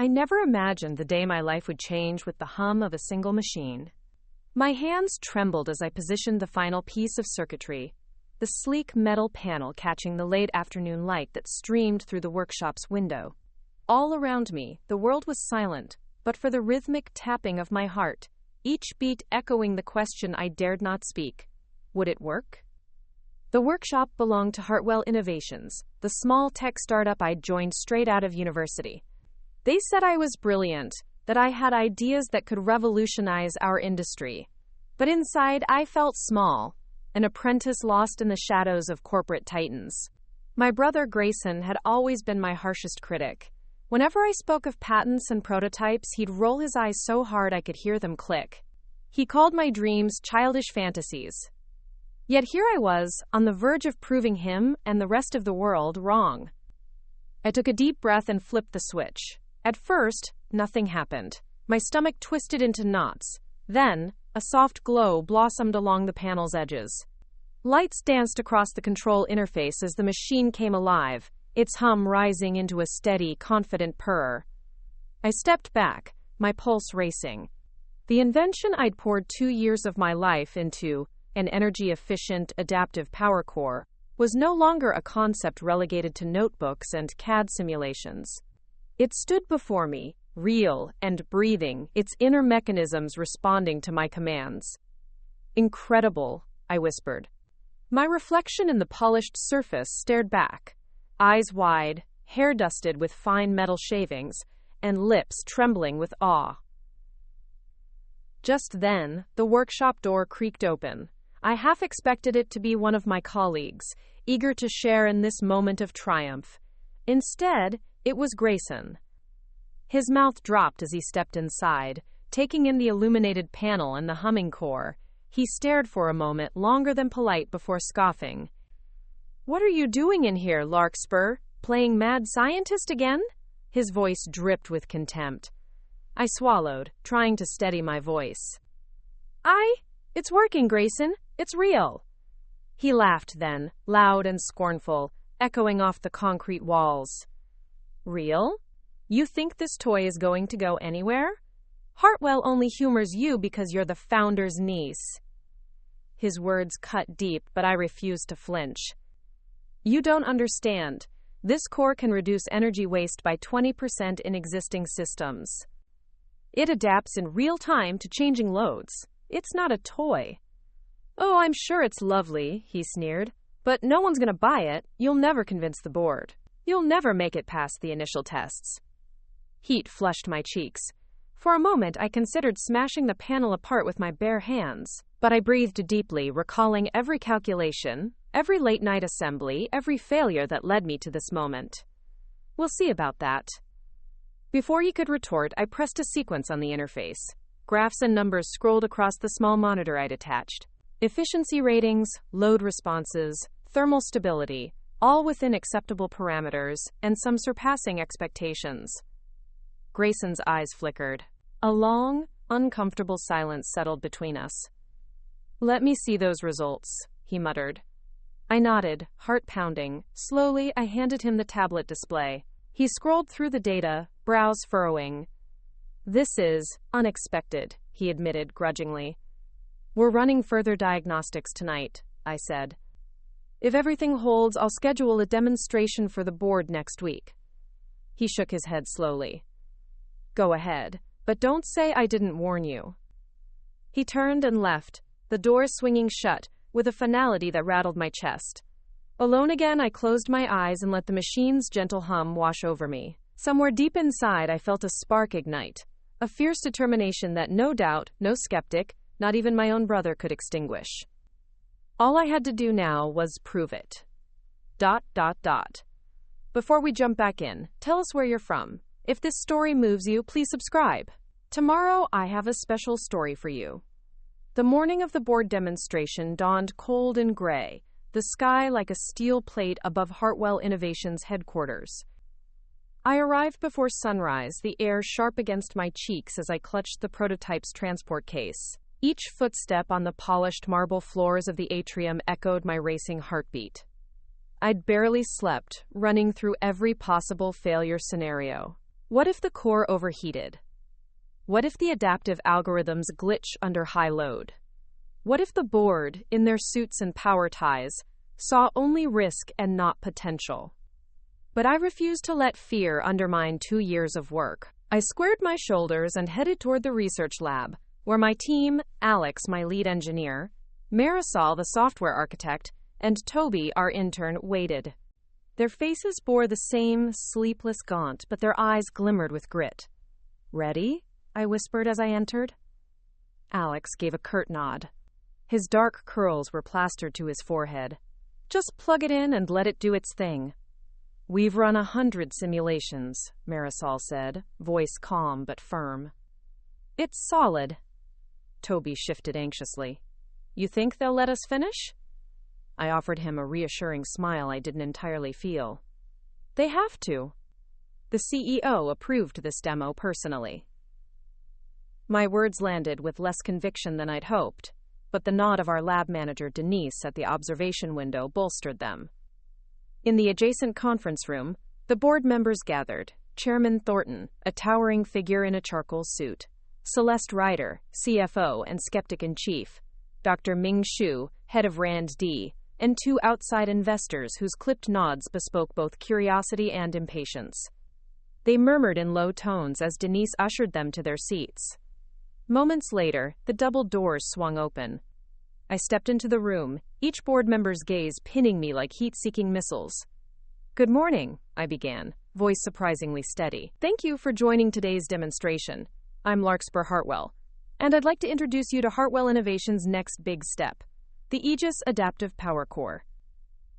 I never imagined the day my life would change with the hum of a single machine. My hands trembled as I positioned the final piece of circuitry, the sleek metal panel catching the late afternoon light that streamed through the workshop's window. All around me, the world was silent, but for the rhythmic tapping of my heart, each beat echoing the question I dared not speak. Would it work? The workshop belonged to Hartwell Innovations, the small tech startup I'd joined straight out of university. They said I was brilliant, that I had ideas that could revolutionize our industry. But inside, I felt small, an apprentice lost in the shadows of corporate titans. My brother Grayson had always been my harshest critic. Whenever I spoke of patents and prototypes, he'd roll his eyes so hard I could hear them click. He called my dreams childish fantasies. Yet here I was, on the verge of proving him and the rest of the world wrong. I took a deep breath and flipped the switch. At first, nothing happened. My stomach twisted into knots. Then, a soft glow blossomed along the panel's edges. Lights danced across the control interface as the machine came alive, its hum rising into a steady, confident purr. I stepped back, my pulse racing. The invention I'd poured 2 years of my life into, an energy-efficient, adaptive power core, was no longer a concept relegated to notebooks and CAD simulations. It stood before me, real and breathing, its inner mechanisms responding to my commands. Incredible, I whispered. My reflection in the polished surface stared back, eyes wide, hair dusted with fine metal shavings, and lips trembling with awe. Just then, the workshop door creaked open. I half expected it to be one of my colleagues, eager to share in this moment of triumph. Instead, it was Grayson. His mouth dropped as he stepped inside, taking in the illuminated panel and the humming core. He stared for a moment, longer than polite, before scoffing. "What are you doing in here, Larkspur? Playing mad scientist again?" His voice dripped with contempt. I swallowed, trying to steady my voice. It's working, Grayson. It's real." He laughed then, loud and scornful, echoing off the concrete walls. "Real? You think this toy is going to go anywhere? Hartwell only humors you because you're the founder's niece." His words cut deep, but I refused to flinch. "You don't understand. This core can reduce energy waste by 20% in existing systems. It adapts in real time to changing loads. It's not a toy." "Oh, I'm sure it's lovely," he sneered. "But no one's going to buy it. You'll never convince the board. You'll never make it past the initial tests." Heat flushed my cheeks. For a moment, I considered smashing the panel apart with my bare hands, but I breathed deeply, recalling every calculation, every late-night assembly, every failure that led me to this moment. "We'll see about that." Before he could retort, I pressed a sequence on the interface. Graphs and numbers scrolled across the small monitor I'd attached. Efficiency ratings, load responses, thermal stability, all within acceptable parameters, and some surpassing expectations. Grayson's eyes flickered. A long, uncomfortable silence settled between us. "Let me see those results," he muttered. I nodded, heart pounding. Slowly, I handed him the tablet display. He scrolled through the data, brows furrowing. "This is unexpected," he admitted grudgingly. "We're running further diagnostics tonight," I said. "If everything holds, I'll schedule a demonstration for the board next week." He shook his head slowly. "Go ahead, but don't say I didn't warn you." He turned and left, the door swinging shut, with a finality that rattled my chest. Alone again, I closed my eyes and let the machine's gentle hum wash over me. Somewhere deep inside, I felt a spark ignite, a fierce determination that no doubt, no skeptic, not even my own brother could extinguish. All I had to do now was prove it. ... Before we jump back in, tell us where you're from. If this story moves you, please subscribe. Tomorrow, I have a special story for you. The morning of the board demonstration dawned cold and gray, the sky like a steel plate above Hartwell Innovations headquarters. I arrived before sunrise, the air sharp against my cheeks as I clutched the prototype's transport case. Each footstep on the polished marble floors of the atrium echoed my racing heartbeat. I'd barely slept, running through every possible failure scenario. What if the core overheated? What if the adaptive algorithms glitch under high load? What if the board, in their suits and power ties, saw only risk and not potential? But I refused to let fear undermine 2 years of work. I squared my shoulders and headed toward the research lab, where my team, Alex, my lead engineer, Marisol, the software architect, and Toby, our intern, waited. Their faces bore the same sleepless gaunt, but their eyes glimmered with grit. "Ready?" I whispered as I entered. Alex gave a curt nod. His dark curls were plastered to his forehead. "Just plug it in and let it do its thing." "We've run 100 simulations," Marisol said, voice calm but firm. "It's solid." Toby shifted anxiously. "You think they'll let us finish?" I offered him a reassuring smile I didn't entirely feel. "They have to." The CEO approved this demo personally. My words landed with less conviction than I'd hoped, but the nod of our lab manager Denise at the observation window bolstered them. In the adjacent conference room, the board members gathered. Chairman Thornton, a towering figure in a charcoal suit, Celeste Ryder, CFO and skeptic-in-chief, Dr. Ming Xu, head of RAND-D, and 2 outside investors whose clipped nods bespoke both curiosity and impatience. They murmured in low tones as Denise ushered them to their seats. Moments later, the double doors swung open. I stepped into the room, each board member's gaze pinning me like heat-seeking missiles. "Good morning," I began, voice surprisingly steady. "Thank you for joining today's demonstration. I'm Larkspur Hartwell, and I'd like to introduce you to Hartwell Innovation's next big step, the Aegis Adaptive Power Core."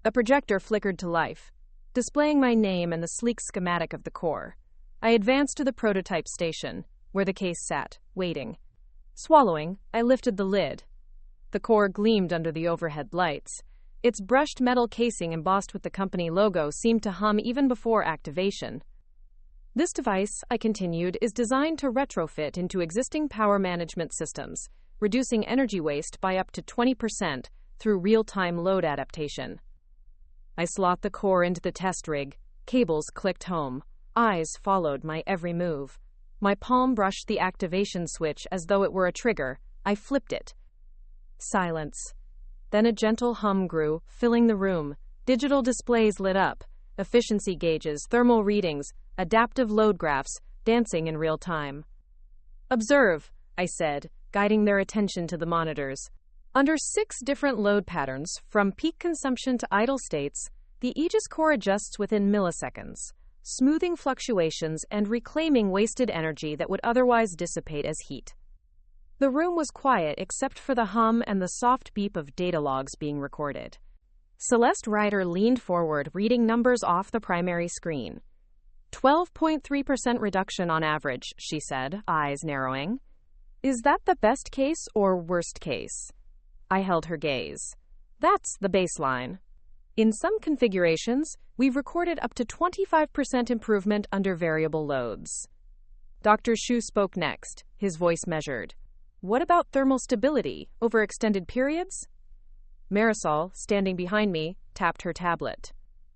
A projector flickered to life, displaying my name and the sleek schematic of the core. I advanced to the prototype station, where the case sat, waiting. Swallowing, I lifted the lid. The core gleamed under the overhead lights. Its brushed metal casing embossed with the company logo seemed to hum even before activation. "This device," I continued, "is designed to retrofit into existing power management systems, reducing energy waste by up to 20% through real-time load adaptation." I slot the core into the test rig. Cables clicked home. Eyes followed my every move. My palm brushed the activation switch as though it were a trigger. I flipped it. Silence. Then a gentle hum grew, filling the room. Digital displays lit up. Efficiency gauges, thermal readings, adaptive load graphs, dancing in real time. "Observe," I said, guiding their attention to the monitors. Under 6 different load patterns, from peak consumption to idle states, the Aegis core adjusts within milliseconds, smoothing fluctuations and reclaiming wasted energy that would otherwise dissipate as heat. The room was quiet except for the hum and the soft beep of data logs being recorded. Celeste Ryder leaned forward, reading numbers off the primary screen. 12.3% reduction on average, she said, eyes narrowing. "Is that the best case or worst case?" I held her gaze. "That's the baseline. In some configurations, we've recorded up to 25% improvement under variable loads." Dr. Xu spoke next, his voice measured. "What about thermal stability over extended periods?" Marisol, standing behind me, tapped her tablet.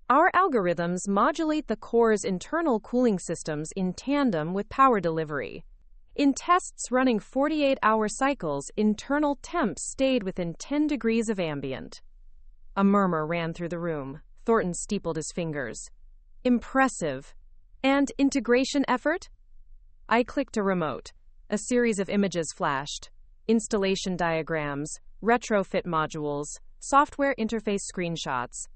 "Our algorithms modulate the core's internal cooling systems in tandem with power delivery. In tests running 48-hour cycles, internal temps stayed within 10 degrees of ambient." A murmur ran through the room. Thornton steepled his fingers. "Impressive. And integration effort?" I clicked a remote. A series of images flashed. Installation diagrams, retrofit modules, software interface screenshots.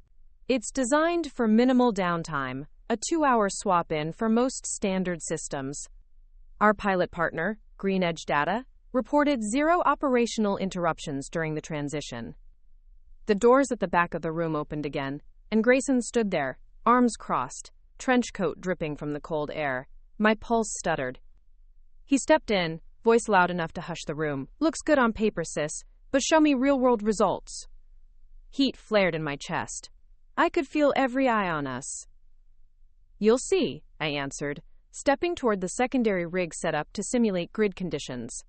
"It's designed for minimal downtime, a 2-hour swap-in for most standard systems." Our pilot partner, Green Edge Data, reported 0 operational interruptions during the transition. The doors at the back of the room opened again, and Grayson stood there, arms crossed, trench coat dripping from the cold air. My pulse stuttered. He stepped in, voice loud enough to hush the room. "Looks good on paper, sis, but show me real-world results." Heat flared in my chest. I could feel every eye on us. "You'll see," I answered, stepping toward the secondary rig set up to simulate grid conditions.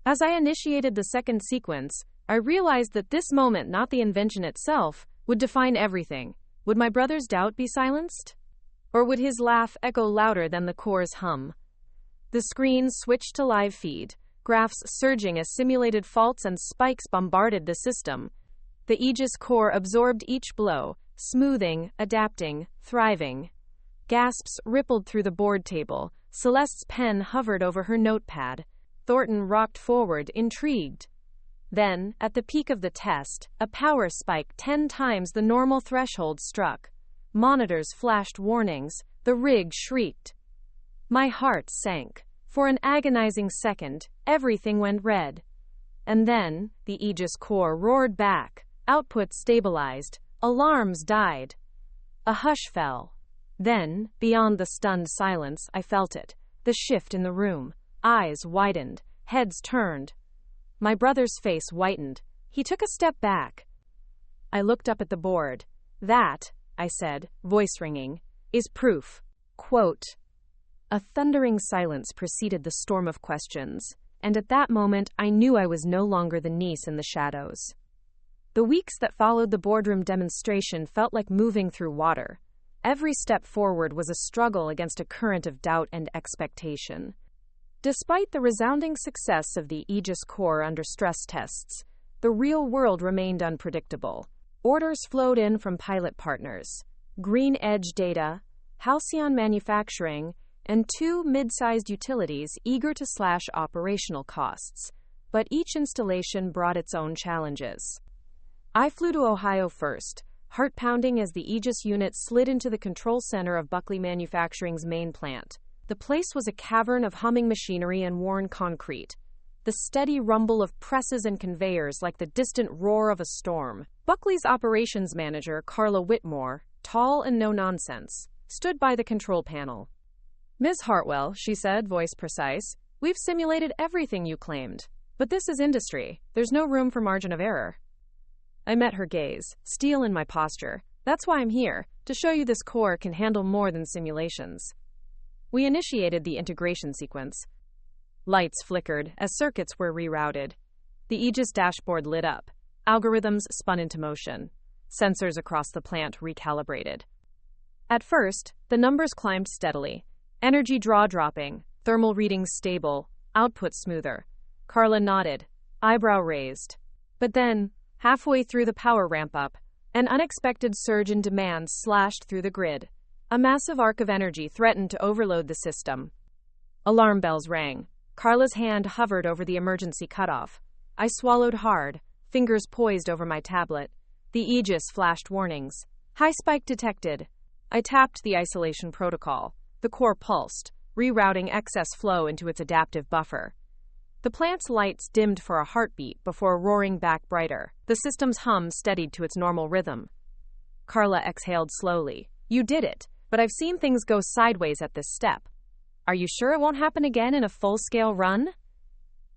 As I initiated the second sequence, I realized that this moment, not the invention itself, would define everything. Would my brother's doubt be silenced? Or would his laugh echo louder than the core's hum? The screen switched to live feed, graphs surging as simulated faults and spikes bombarded the system. The Aegis core absorbed each blow, smoothing, adapting, thriving. Gasps rippled through the board table. Celeste's pen hovered over her notepad. Thornton rocked forward, intrigued. Then, at the peak of the test, a power spike 10 times the normal threshold struck. Monitors flashed warnings. The rig shrieked. My heart sank. For an agonizing second, everything went red. And then, the Aegis core roared back. Output stabilized. Alarms died. A hush fell. Then, beyond the stunned silence, I felt it. The shift in the room. Eyes widened. Heads turned. My brother's face whitened. He took a step back. I looked up at the board. That, I said, voice ringing, is proof. Quote. A thundering silence preceded the storm of questions, and at that moment I knew I was no longer the niece in the shadows. The weeks that followed the boardroom demonstration felt like moving through water. Every step forward was a struggle against a current of doubt and expectation. Despite the resounding success of the Aegis core under stress tests, the real world remained unpredictable. Orders flowed in from pilot partners, Green Edge Data, Halcyon Manufacturing, and 2 mid-sized utilities eager to slash operational costs. But each installation brought its own challenges. I flew to Ohio first, heart-pounding as the Aegis unit slid into the control center of Buckley Manufacturing's main plant. The place was a cavern of humming machinery and worn concrete. The steady rumble of presses and conveyors like the distant roar of a storm. Buckley's operations manager, Carla Whitmore, tall and no-nonsense, stood by the control panel. Ms. Hartwell, she said, voice precise, we've simulated everything you claimed. But this is industry. There's no room for margin of error. I met her gaze, steel in my posture. That's why I'm here, to show you this core can handle more than simulations. We initiated the integration sequence. Lights flickered as circuits were rerouted. The Aegis dashboard lit up. Algorithms spun into motion. Sensors across the plant recalibrated. At first, the numbers climbed steadily. Energy draw dropping, thermal readings stable, output smoother. Carla nodded, eyebrow raised. But then, halfway through the power ramp-up, an unexpected surge in demand slashed through the grid. A massive arc of energy threatened to overload the system. Alarm bells rang. Carla's hand hovered over the emergency cutoff. I swallowed hard, fingers poised over my tablet. The Aegis flashed warnings. High spike detected. I tapped the isolation protocol. The core pulsed, rerouting excess flow into its adaptive buffer. The plant's lights dimmed for a heartbeat before roaring back brighter. The system's hum steadied to its normal rhythm. Carla exhaled slowly. You did it, but I've seen things go sideways at this step. Are you sure it won't happen again in a full-scale run?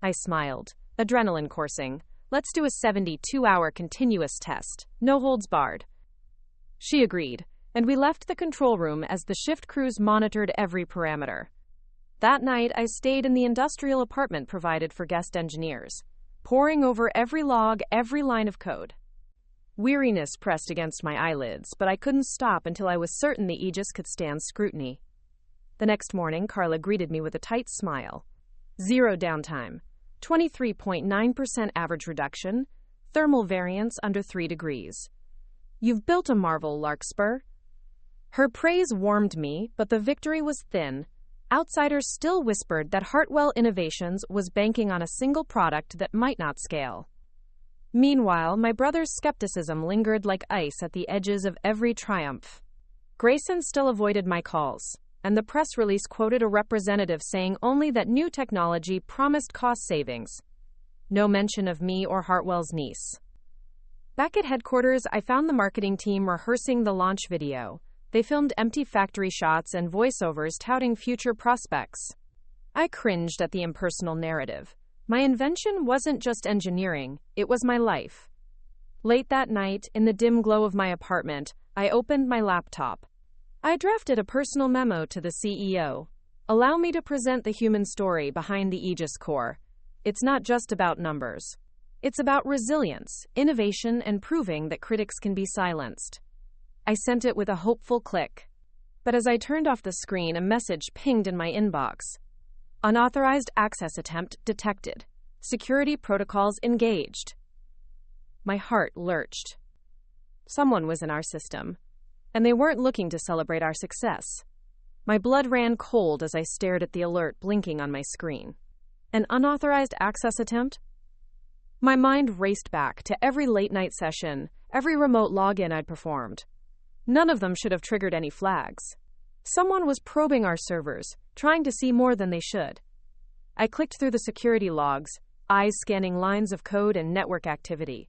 I smiled, adrenaline coursing. Let's do a 72-hour continuous test, no holds barred. She agreed, and we left the control room as the shift crews monitored every parameter. That night, I stayed in the industrial apartment provided for guest engineers, poring over every log, every line of code. Weariness pressed against my eyelids, but I couldn't stop until I was certain the Aegis could stand scrutiny. The next morning, Carla greeted me with a tight smile. 0 downtime, 23.9% average reduction, thermal variance under 3 degrees. You've built a marvel, Larkspur. Her praise warmed me, but the victory was thin. Outsiders still whispered that Hartwell Innovations was banking on a single product that might not scale. Meanwhile, my brother's skepticism lingered like ice at the edges of every triumph. Grayson still avoided my calls, and the press release quoted a representative saying only that new technology promised cost savings. No mention of me or Hartwell's niece. Back at headquarters, I found the marketing team rehearsing the launch video. They filmed empty factory shots and voiceovers touting future prospects. I cringed at the impersonal narrative. My invention wasn't just engineering, it was my life. Late that night, in the dim glow of my apartment, I opened my laptop. I drafted a personal memo to the CEO. Allow me to present the human story behind the Aegis core. It's not just about numbers. It's about resilience, innovation, and proving that critics can be silenced. I sent it with a hopeful click. But as I turned off the screen, a message pinged in my inbox. Unauthorized access attempt detected. Security protocols engaged. My heart lurched. Someone was in our system, and they weren't looking to celebrate our success. My blood ran cold as I stared at the alert blinking on my screen. An unauthorized access attempt? My mind raced back to every late-night session, every remote login I'd performed. None of them should have triggered any flags. Someone was probing our servers, trying to see more than they should. I clicked through the security logs, eyes scanning lines of code and network activity.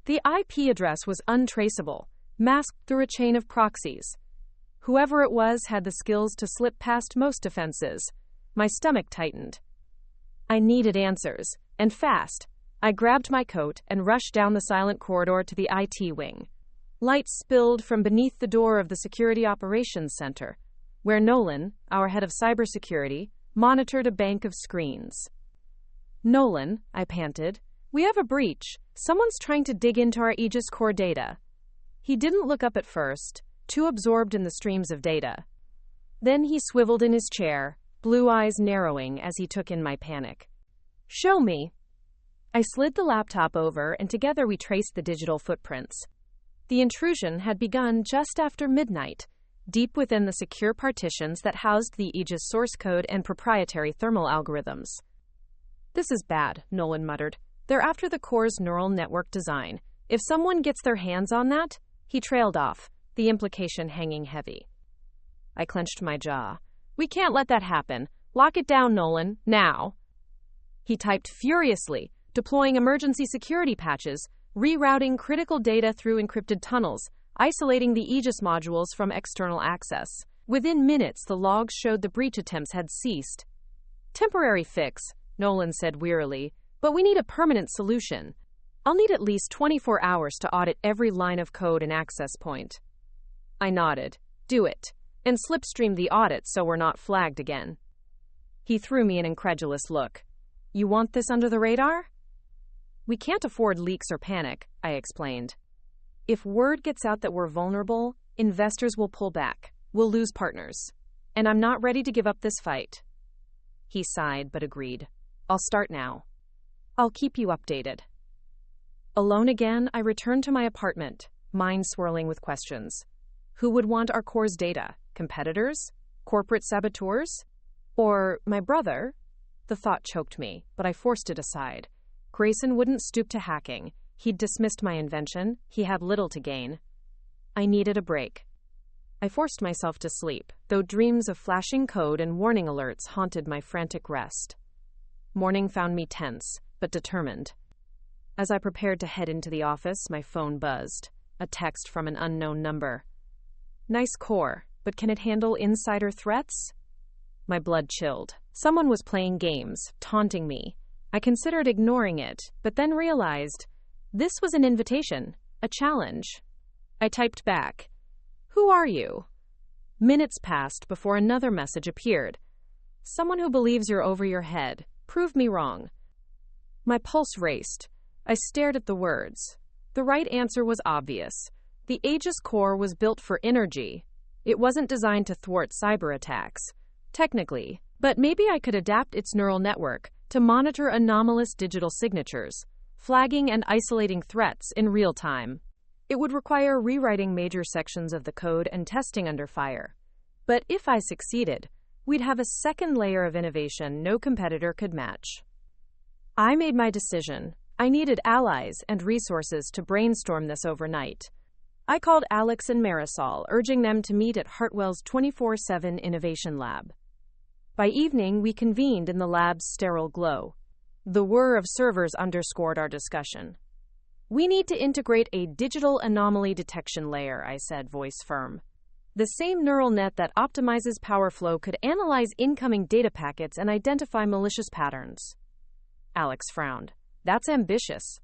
The IP address was untraceable, masked through a chain of proxies. Whoever it was had the skills to slip past most defenses. My stomach tightened. I needed answers, and fast. I grabbed my coat and rushed down the silent corridor to the IT wing. Light spilled from beneath the door of the Security Operations Center, where Nolan, our head of cybersecurity, monitored a bank of screens. "Nolan," I panted, "we have a breach. Someone's trying to dig into our Aegis core data." He didn't look up at first, too absorbed in the streams of data. Then he swiveled in his chair, blue eyes narrowing as he took in my panic. "Show me." I slid the laptop over, and together we traced the digital footprints. The intrusion had begun just after midnight, deep within the secure partitions that housed the Aegis source code and proprietary thermal algorithms. "This is bad," Nolan muttered. "They're after the core's neural network design. If someone gets their hands on that..." He trailed off, the implication hanging heavy. I clenched my jaw. "We can't let that happen. Lock it down, Nolan, now." He typed furiously, deploying emergency security patches, rerouting critical data through encrypted tunnels, isolating the Aegis modules from external access. Within minutes, the logs showed the breach attempts had ceased. "Temporary fix," Nolan said wearily, "but we need a permanent solution. I'll need at least 24 hours to audit every line of code and access point." I nodded. "Do it. And slipstream the audit so we're not flagged again." He threw me an incredulous look. "You want this under the radar?" "We can't afford leaks or panic," I explained. "If word gets out that we're vulnerable, investors will pull back. We'll lose partners. And I'm not ready to give up this fight." He sighed but agreed. "I'll start now. I'll keep you updated." Alone again, I returned to my apartment, mind swirling with questions. Who would want our core's data? Competitors? Corporate saboteurs? Or my brother? The thought choked me, but I forced it aside. Grayson wouldn't stoop to hacking. He'd dismissed my invention. He had little to gain. I needed a break. I forced myself to sleep, though dreams of flashing code and warning alerts haunted my frantic rest. Morning found me tense, but determined. As I prepared to head into the office, my phone buzzed. A text from an unknown number. "Nice core, but can it handle insider threats?" My blood chilled. Someone was playing games, taunting me. I considered ignoring it, but then realized this was an invitation, a challenge. I typed back, "Who are you?" Minutes passed before another message appeared. "Someone who believes you're over your head. Prove me wrong." My pulse raced. I stared at the words. The right answer was obvious. The Aegis core was built for energy. It wasn't designed to thwart cyber attacks. Technically, but maybe I could adapt its neural network to monitor anomalous digital signatures, flagging and isolating threats in real time. It would require rewriting major sections of the code and testing under fire. But if I succeeded, we'd have a second layer of innovation no competitor could match. I made my decision. I needed allies and resources to brainstorm this overnight. I called Alex and Marisol, urging them to meet at Hartwell's 24/7 Innovation Lab. By evening, we convened in the lab's sterile glow. The whir of servers underscored our discussion. "We need to integrate a digital anomaly detection layer," I said, voice firm. "The same neural net that optimizes power flow could analyze incoming data packets and identify malicious patterns." Alex frowned. "That's ambitious.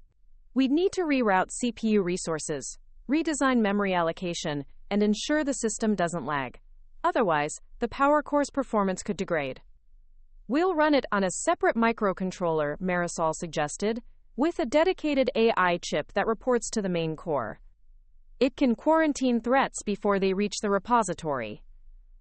We'd need to reroute CPU resources, redesign memory allocation, and ensure the system doesn't lag. Otherwise, the power core's performance could degrade." "We'll run it on a separate microcontroller," Marisol suggested, "with a dedicated AI chip that reports to the main core. It can quarantine threats before they reach the repository."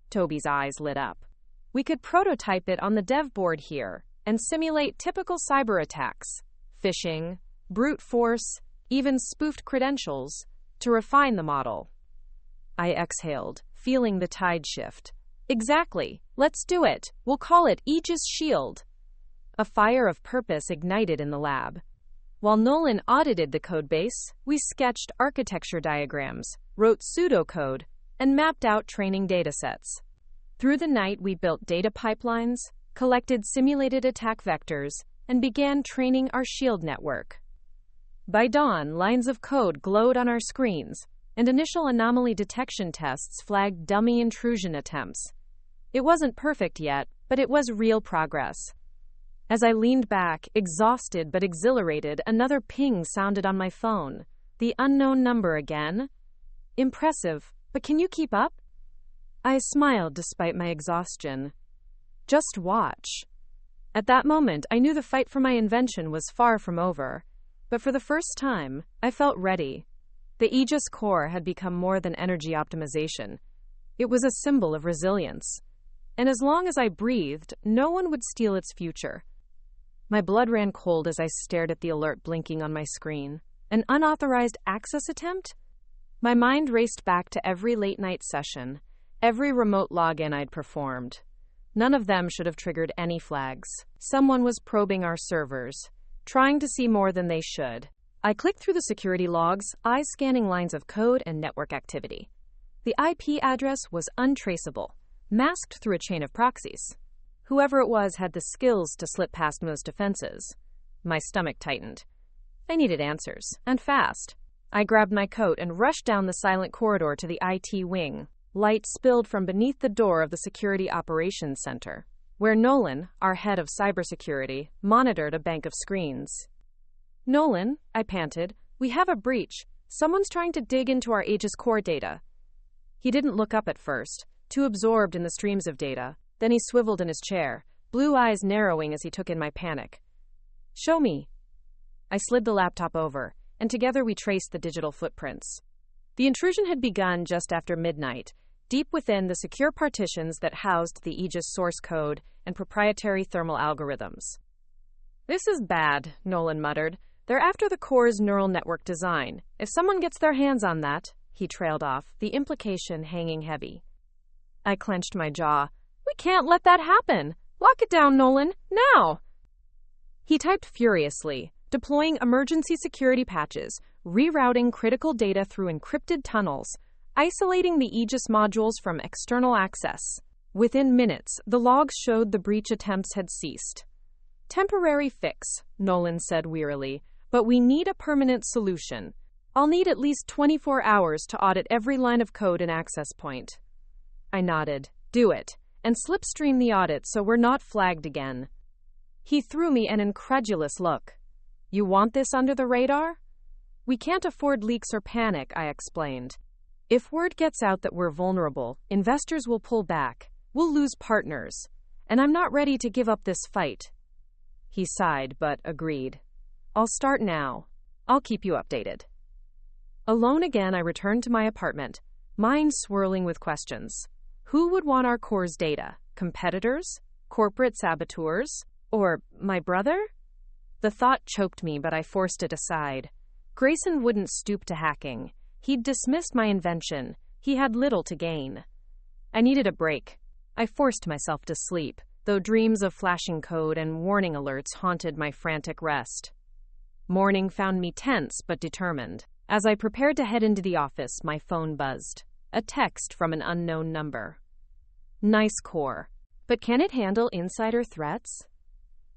Toby's eyes lit up. We could prototype it on the dev board here and simulate typical cyber attacks, phishing, brute force, even spoofed credentials, to refine the model. I exhaled, feeling the tide shift. Exactly. Let's do it. We'll call it Aegis Shield. A fire of purpose ignited in the lab. While Nolan audited the codebase, we sketched architecture diagrams, wrote pseudocode, and mapped out training datasets. Through the night, we built data pipelines, collected simulated attack vectors, and began training our shield network. By dawn, lines of code glowed on our screens, and initial anomaly detection tests flagged dummy intrusion attempts. It wasn't perfect yet, but it was real progress. As I leaned back, exhausted but exhilarated, another ping sounded on my phone. The unknown number again. Impressive, but can you keep up? I smiled despite my exhaustion. Just watch. At that moment, I knew the fight for my invention was far from over. But for the first time, I felt ready. The Aegis core had become more than energy optimization. It was a symbol of resilience. And as long as I breathed, no one would steal its future. My blood ran cold as I stared at the alert blinking on my screen. An unauthorized access attempt? My mind raced back to every late-night session, every remote login I'd performed. None of them should have triggered any flags. Someone was probing our servers, trying to see more than they should. I clicked through the security logs, eyes scanning lines of code and network activity. The IP address was untraceable, masked through a chain of proxies. Whoever it was had the skills to slip past most defenses. My stomach tightened. I needed answers, and fast. I grabbed my coat and rushed down the silent corridor to the IT wing. Light spilled from beneath the door of the Security Operations Center, where Nolan, our head of cybersecurity, monitored a bank of screens. Nolan, I panted, we have a breach. Someone's trying to dig into our Aegis core data. He didn't look up at first, too absorbed in the streams of data. Then he swiveled in his chair, blue eyes narrowing as he took in my panic. Show me. I slid the laptop over, and together we traced the digital footprints. The intrusion had begun just after midnight, deep within the secure partitions that housed the Aegis source code and proprietary thermal algorithms. This is bad, Nolan muttered. They're after the core's neural network design. If someone gets their hands on that, he trailed off, the implication hanging heavy. I clenched my jaw. We can't let that happen. Lock it down, Nolan, now! He typed furiously, deploying emergency security patches, rerouting critical data through encrypted tunnels, isolating the Aegis modules from external access. Within minutes, the logs showed the breach attempts had ceased. Temporary fix, Nolan said wearily, but we need a permanent solution. I'll need at least 24 hours to audit every line of code and access point. I nodded. Do it. And slipstream the audit so we're not flagged again. He threw me an incredulous look. You want this under the radar? We can't afford leaks or panic, I explained. If word gets out that we're vulnerable, investors will pull back. We'll lose partners. And I'm not ready to give up this fight. He sighed, but agreed. I'll start now. I'll keep you updated. Alone again, I returned to my apartment, mind swirling with questions. Who would want our core's data? Competitors? Corporate saboteurs? Or my brother? The thought choked me, but I forced it aside. Grayson wouldn't stoop to hacking. He'd dismissed my invention. He had little to gain. I needed a break. I forced myself to sleep, though dreams of flashing code and warning alerts haunted my frantic rest. Morning found me tense but determined. As I prepared to head into the office, my phone buzzed. A text from an unknown number. Nice core, but can it handle insider threats?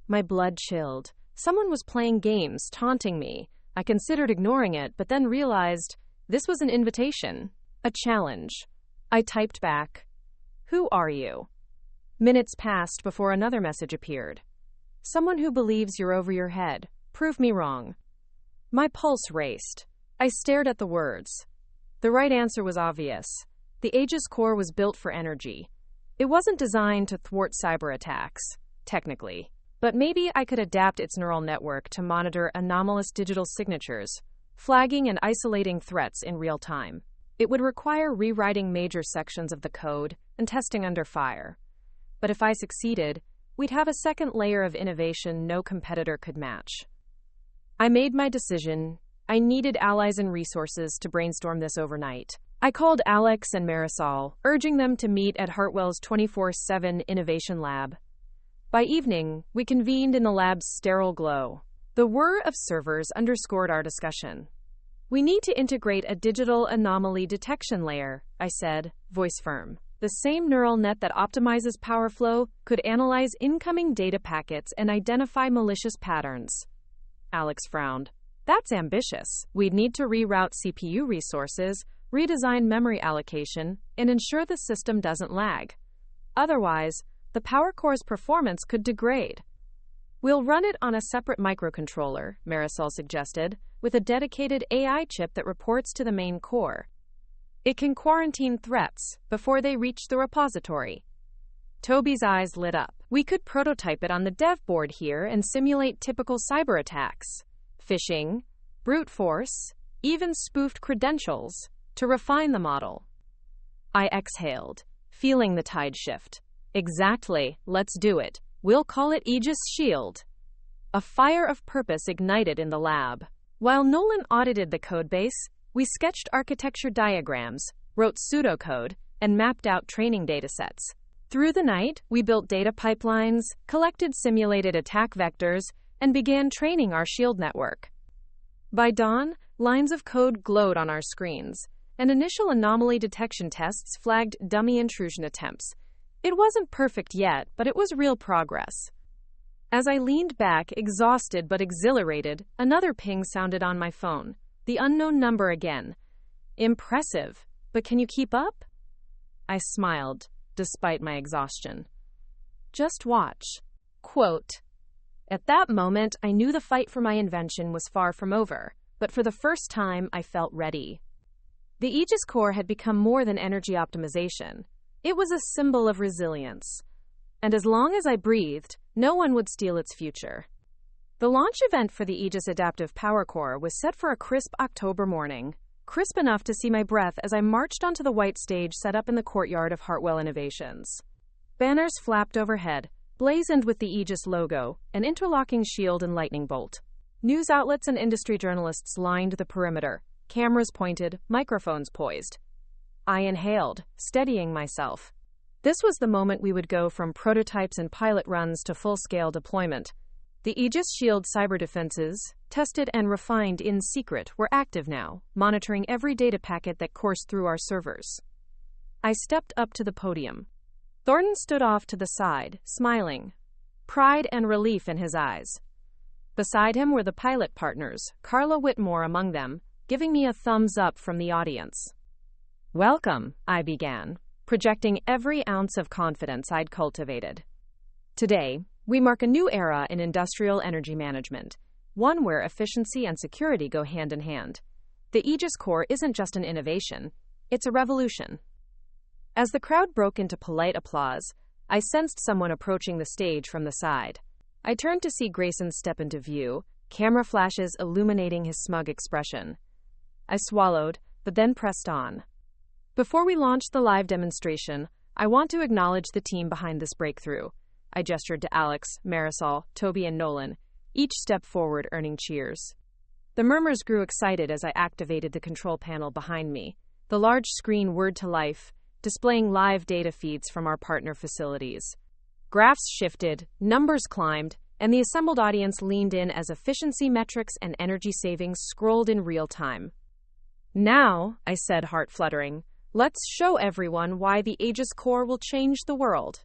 My blood chilled. Someone was playing games, taunting me. I considered ignoring it, but then realized this was an invitation, a challenge. I typed back, "Who are you?" Minutes passed before another message appeared. "Someone who believes you're over your head. Prove me wrong." My pulse raced. I stared at the words. The right answer was obvious. The Aegis core was built for energy. It wasn't designed to thwart cyber attacks, technically, but maybe I could adapt its neural network to monitor anomalous digital signatures, flagging and isolating threats in real time. It would require rewriting major sections of the code and testing under fire. But if I succeeded, we'd have a second layer of innovation no competitor could match. I made my decision. I needed allies and resources to brainstorm this overnight. I called Alex and Marisol, urging them to meet at Hartwell's 24/7 Innovation Lab. By evening, we convened in the lab's sterile glow. The whir of servers underscored our discussion. We need to integrate a digital anomaly detection layer, I said, voice firm. The same neural net that optimizes power flow could analyze incoming data packets and identify malicious patterns. Alex frowned. That's ambitious. We'd need to reroute CPU resources, redesign memory allocation, and ensure the system doesn't lag. Otherwise, the power core's performance could degrade. We'll run it on a separate microcontroller, Marisol suggested, with a dedicated AI chip that reports to the main core. It can quarantine threats before they reach the repository. Toby's eyes lit up. We could prototype it on the dev board here and simulate typical cyber attacks. Phishing, brute force, even spoofed credentials, to refine the model. I exhaled, feeling the tide shift. Exactly, let's do it. We'll call it Aegis Shield. A fire of purpose ignited in the lab. While Nolan audited the codebase, we sketched architecture diagrams, wrote pseudocode, and mapped out training datasets. Through the night, we built data pipelines, collected simulated attack vectors, and began training our shield network. By dawn, lines of code glowed on our screens, and initial anomaly detection tests flagged dummy intrusion attempts. It wasn't perfect yet, but it was real progress. As I leaned back, exhausted but exhilarated, another ping sounded on my phone. The unknown number again. Impressive, but can you keep up? I smiled, despite my exhaustion. Just watch. Quote, at that moment, I knew the fight for my invention was far from over, but for the first time, I felt ready. The Aegis core had become more than energy optimization. It was a symbol of resilience. And as long as I breathed, no one would steal its future. The launch event for the Aegis Adaptive Power Core was set for a crisp October morning, crisp enough to see my breath as I marched onto the white stage set up in the courtyard of Hartwell Innovations. Banners flapped overhead, blazoned with the Aegis logo, an interlocking shield and lightning bolt. News outlets and industry journalists lined the perimeter, cameras pointed, microphones poised. I inhaled, steadying myself. This was the moment we would go from prototypes and pilot runs to full-scale deployment. The Aegis Shield cyber defenses, tested and refined in secret, were active now, monitoring every data packet that coursed through our servers. I stepped up to the podium. Thornton stood off to the side, smiling, pride and relief in his eyes. Beside him were the pilot partners, Carla Whitmore among them, giving me a thumbs up from the audience. Welcome, I began, projecting every ounce of confidence I'd cultivated. Today, we mark a new era in industrial energy management, one where efficiency and security go hand in hand. The Aegis core isn't just an innovation, it's a revolution. As the crowd broke into polite applause, I sensed someone approaching the stage from the side. I turned to see Grayson step into view, camera flashes illuminating his smug expression. I swallowed, but then pressed on. Before we launched the live demonstration, I want to acknowledge the team behind this breakthrough. I gestured to Alex, Marisol, Toby, and Nolan, each step forward earning cheers. The murmurs grew excited as I activated the control panel behind me, the large screen whirred to life, displaying live data feeds from our partner facilities. Graphs shifted, numbers climbed, and the assembled audience leaned in as efficiency metrics and energy savings scrolled in real time. Now, I said, heart fluttering, let's show everyone why the Aegis core will change the world.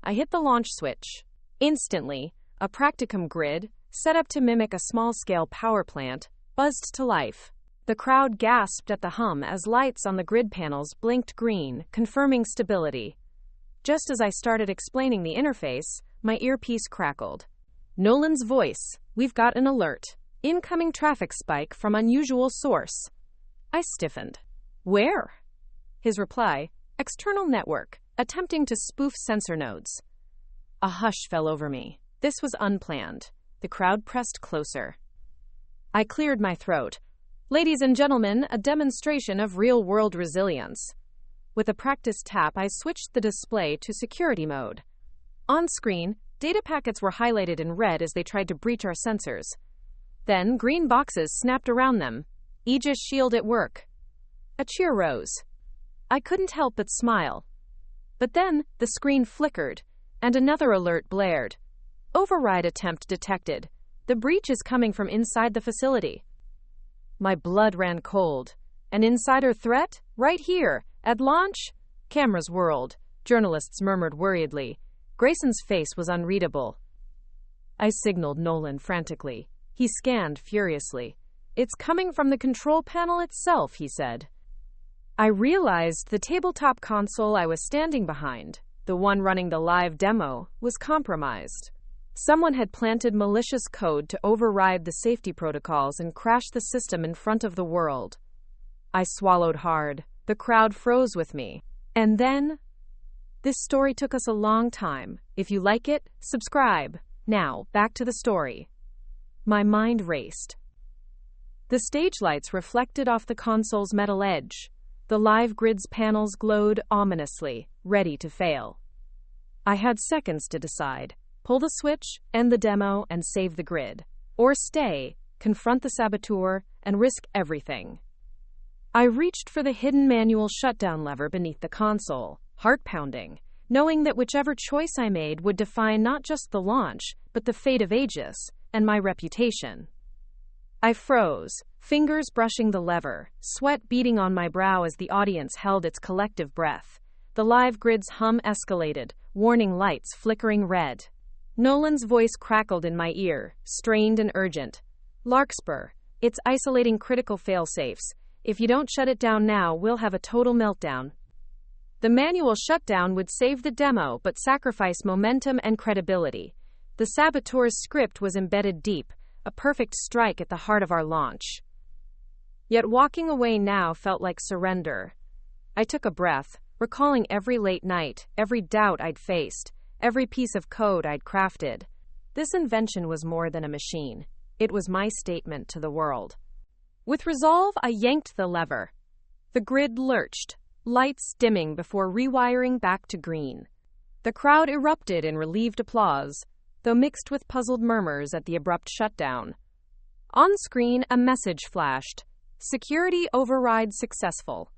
I hit the launch switch. Instantly, a practicum grid, set up to mimic a small-scale power plant, buzzed to life. The crowd gasped at the hum as lights on the grid panels blinked green, confirming stability. Just as I started explaining the interface, my earpiece crackled. Nolan's voice, we've got an alert. Incoming traffic spike from unusual source. I stiffened. Where? His reply, external network, attempting to spoof sensor nodes. A hush fell over me. This was unplanned. The crowd pressed closer. I cleared my throat. Ladies and gentlemen, a demonstration of real-world resilience. With a practice tap, I switched the display to security mode. On screen, data packets were highlighted in red as they tried to breach our sensors. Then, green boxes snapped around them. Aegis shield at work. A cheer rose. I couldn't help but smile. But then, the screen flickered, and another alert blared. Override attempt detected. The breach is coming from inside the facility. My blood ran cold. An insider threat? Right here, at launch? Cameras whirled. Journalists murmured worriedly. Grayson's face was unreadable. I signaled Nolan frantically. He scanned furiously. It's coming from the control panel itself, he said. I realized the tabletop console I was standing behind, the one running the live demo, was compromised. Someone had planted malicious code to override the safety protocols and crash the system in front of the world. I swallowed hard. The crowd froze with me. And then... This story took us a long time. If you like it, subscribe. Now, back to the story. My mind raced. The stage lights reflected off the console's metal edge. The live grid's panels glowed ominously, ready to fail. I had seconds to decide. Pull the switch, end the demo, and save the grid. Or stay, confront the saboteur, and risk everything. I reached for the hidden manual shutdown lever beneath the console, heart pounding, knowing that whichever choice I made would define not just the launch, but the fate of Aegis, and my reputation. I froze, fingers brushing the lever, sweat beading on my brow as the audience held its collective breath. The live grid's hum escalated, warning lights flickering red. Nolan's voice crackled in my ear, strained and urgent. Larkspur, it's isolating critical failsafes. If you don't shut it down now, we'll have a total meltdown. The manual shutdown would save the demo, but sacrifice momentum and credibility. The saboteur's script was embedded deep, a perfect strike at the heart of our launch. Yet walking away now felt like surrender. I took a breath, recalling every late night, every doubt I'd faced, every piece of code I'd crafted. This invention was more than a machine. It was my statement to the world. With resolve, I yanked the lever. The grid lurched, lights dimming before rewiring back to green. The crowd erupted in relieved applause, though mixed with puzzled murmurs at the abrupt shutdown. On screen, a message flashed. Security override successful.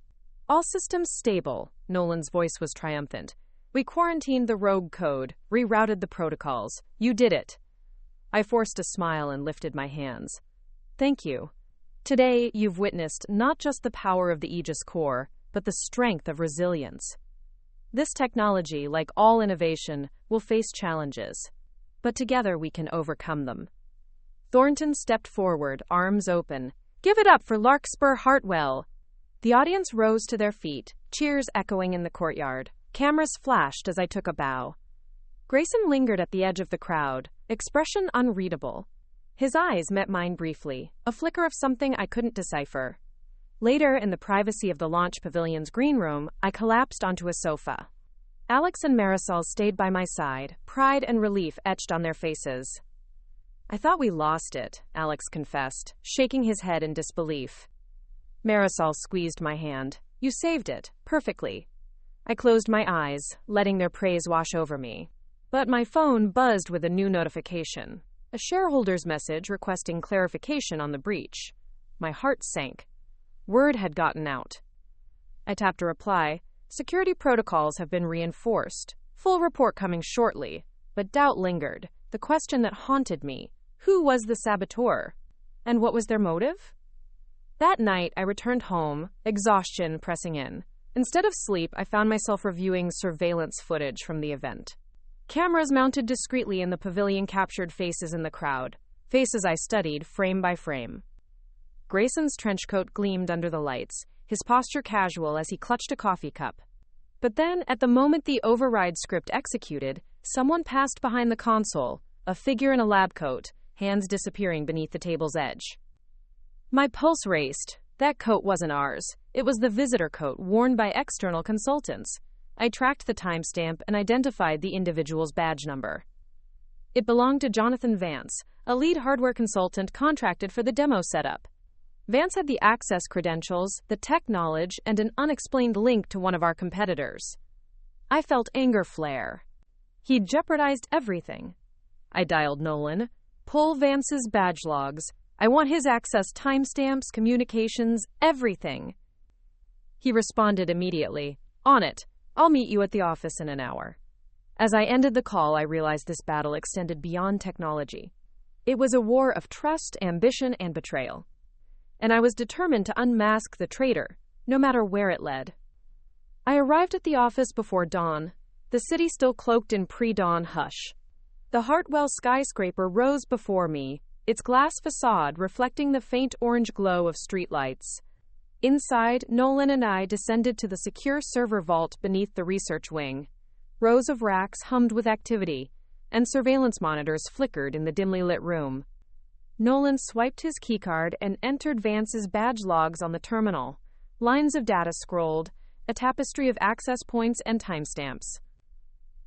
All systems stable, Nolan's voice was triumphant. We quarantined the rogue code, rerouted the protocols. You did it. I forced a smile and lifted my hands. Thank you. Today, you've witnessed not just the power of the Aegis core, but the strength of resilience. This technology, like all innovation, will face challenges. But together we can overcome them. Thornton stepped forward, arms open. Give it up for Larkspur Hartwell. The audience rose to their feet, cheers echoing in the courtyard. Cameras flashed as I took a bow. Grayson lingered at the edge of the crowd, expression unreadable. His eyes met mine briefly, a flicker of something I couldn't decipher. Later, in the privacy of the launch pavilion's green room, I collapsed onto a sofa. Alex and Marisol stayed by my side, pride and relief etched on their faces. I thought we lost it, Alex confessed, shaking his head in disbelief. Marisol squeezed my hand. You saved it, perfectly. I closed my eyes, letting their praise wash over me. But my phone buzzed with a new notification. A shareholder's message requesting clarification on the breach. My heart sank. Word had gotten out. I tapped a reply. Security protocols have been reinforced. Full report coming shortly. But doubt lingered. The question that haunted me. Who was the saboteur? And what was their motive? That night, I returned home, exhaustion pressing in. Instead of sleep, I found myself reviewing surveillance footage from the event. Cameras mounted discreetly in the pavilion captured faces in the crowd, faces I studied frame by frame. Grayson's trench coat gleamed under the lights, his posture casual as he clutched a coffee cup. But then, at the moment the override script executed, someone passed behind the console, a figure in a lab coat, hands disappearing beneath the table's edge. My pulse raced. That coat wasn't ours. It was the visitor coat worn by external consultants. I tracked the timestamp and identified the individual's badge number. It belonged to Jonathan Vance, a lead hardware consultant contracted for the demo setup. Vance had the access credentials, the tech knowledge, and an unexplained link to one of our competitors. I felt anger flare. He'd jeopardized everything. I dialed Nolan. Pull Vance's badge logs. I want his access timestamps, communications, everything. He responded immediately. On it. I'll meet you at the office in an hour. As I ended the call, I realized this battle extended beyond technology. It was a war of trust, ambition, and betrayal. And I was determined to unmask the traitor, no matter where it led. I arrived at the office before dawn, the city still cloaked in pre-dawn hush. The Hartwell skyscraper rose before me, its glass facade reflecting the faint orange glow of streetlights. Inside, Nolan and I descended to the secure server vault beneath the research wing. Rows of racks hummed with activity, and surveillance monitors flickered in the dimly lit room. Nolan swiped his keycard and entered Vance's badge logs on the terminal. Lines of data scrolled, a tapestry of access points and timestamps.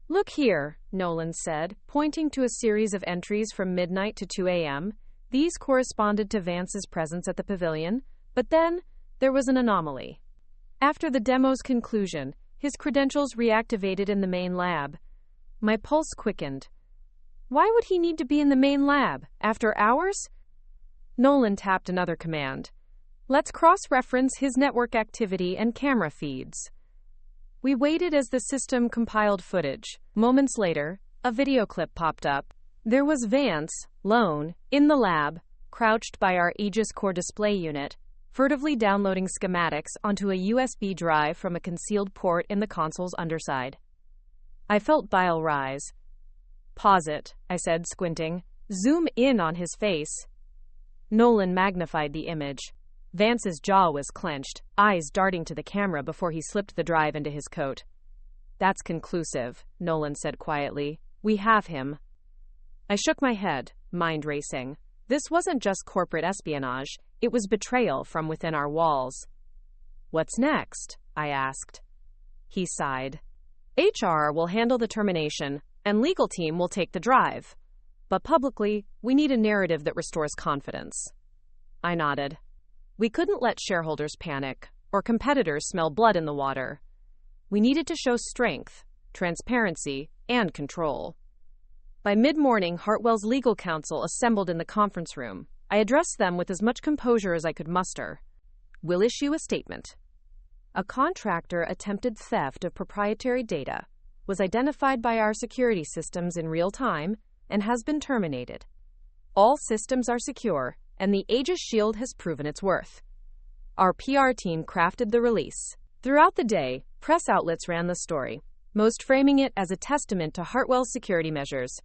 Look here, Nolan said, pointing to a series of entries from midnight to 2 a.m. These corresponded to Vance's presence at the pavilion, but then there was an anomaly. After the demo's conclusion, his credentials reactivated in the main lab. My pulse quickened. Why would he need to be in the main lab? After hours? Nolan tapped another command. Let's cross-reference his network activity and camera feeds. We waited as the system compiled footage. Moments later, a video clip popped up. There was Vance, lone, in the lab, crouched by our Aegis core display unit, furtively downloading schematics onto a USB drive from a concealed port in the console's underside. I felt bile rise. Pause it, I said, squinting. Zoom in on his face. Nolan magnified the image. Vance's jaw was clenched, eyes darting to the camera before he slipped the drive into his coat. That's conclusive, Nolan said quietly. We have him. I shook my head, mind racing. This wasn't just corporate espionage. It was betrayal from within our walls. What's next? I asked. He sighed. HR will handle the termination, and legal team will take the drive. But publicly, we need a narrative that restores confidence. I nodded. We couldn't let shareholders panic, or competitors smell blood in the water. We needed to show strength, transparency, and control. By mid-morning, Hartwell's legal counsel assembled in the conference room. I addressed them with as much composure as I could muster. We'll issue a statement. A contractor attempted theft of proprietary data, was identified by our security systems in real time, and has been terminated. All systems are secure, and the Aegis Shield has proven its worth. Our PR team crafted the release. Throughout the day, press outlets ran the story, most framing it as a testament to Hartwell's security measures.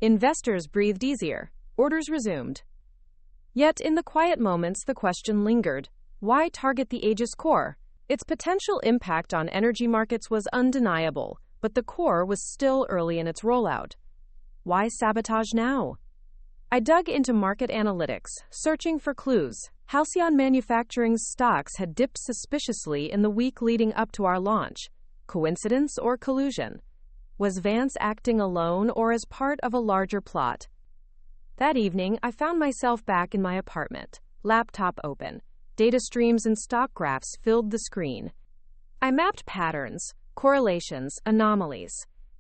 Investors breathed easier. Orders resumed. Yet in the quiet moments, the question lingered. Why target the Aegis core? Its potential impact on energy markets was undeniable, but the core was still early in its rollout. Why sabotage now? I dug into market analytics, searching for clues. Halcyon Manufacturing's stocks had dipped suspiciously in the week leading up to our launch. Coincidence or collusion? Was Vance acting alone or as part of a larger plot? That evening, I found myself back in my apartment, laptop open. Data streams and stock graphs filled the screen. I mapped patterns, correlations, anomalies.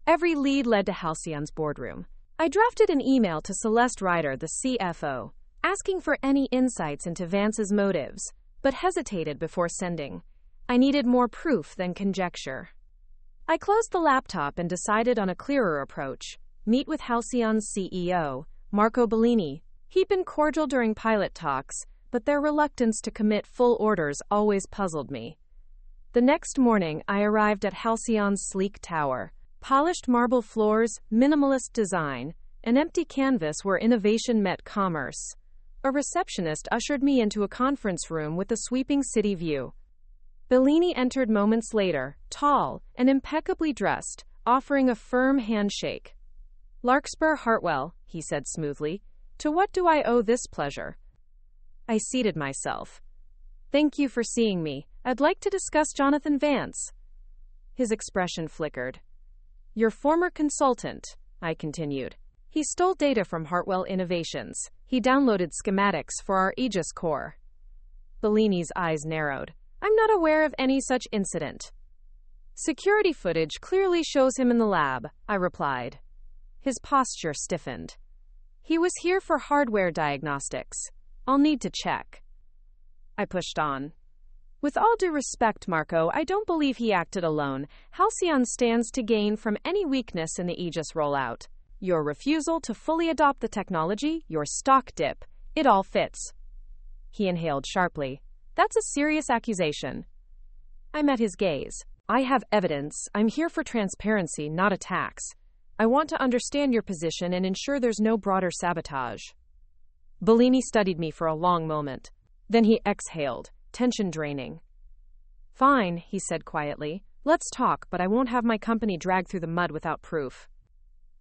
Every lead led to Halcyon's boardroom. I drafted an email to Celeste Ryder, the CFO, asking for any insights into Vance's motives, but hesitated before sending. I needed more proof than conjecture. I closed the laptop and decided on a clearer approach. Meet with Halcyon's CEO, Marco Bellini. He'd been cordial during pilot talks, but their reluctance to commit full orders always puzzled me. The next morning, I arrived at Halcyon's sleek tower. Polished marble floors, minimalist design, an empty canvas where innovation met commerce. A receptionist ushered me into a conference room with a sweeping city view. Bellini entered moments later, tall and impeccably dressed, offering a firm handshake. Larkspur Hartwell, he said smoothly, to what do I owe this pleasure? I seated myself. Thank you for seeing me. I'd like to discuss Jonathan Vance. His expression flickered. Your former consultant, I continued. He stole data from Hartwell Innovations. He downloaded schematics for our Aegis core. Bellini's eyes narrowed. I'm not aware of any such incident. Security footage clearly shows him in the lab, I replied. His posture stiffened. He was here for hardware diagnostics. I'll need to check. I pushed on. With all due respect, Marco, I don't believe he acted alone. Halcyon stands to gain from any weakness in the Aegis rollout. Your refusal to fully adopt the technology, your stock dip, it all fits. He inhaled sharply. That's a serious accusation. I met his gaze. I have evidence. I'm here for transparency, not attacks. I want to understand your position and ensure there's no broader sabotage. Bellini studied me for a long moment. Then he exhaled, tension draining. Fine, he said quietly. Let's talk, but I won't have my company dragged through the mud without proof.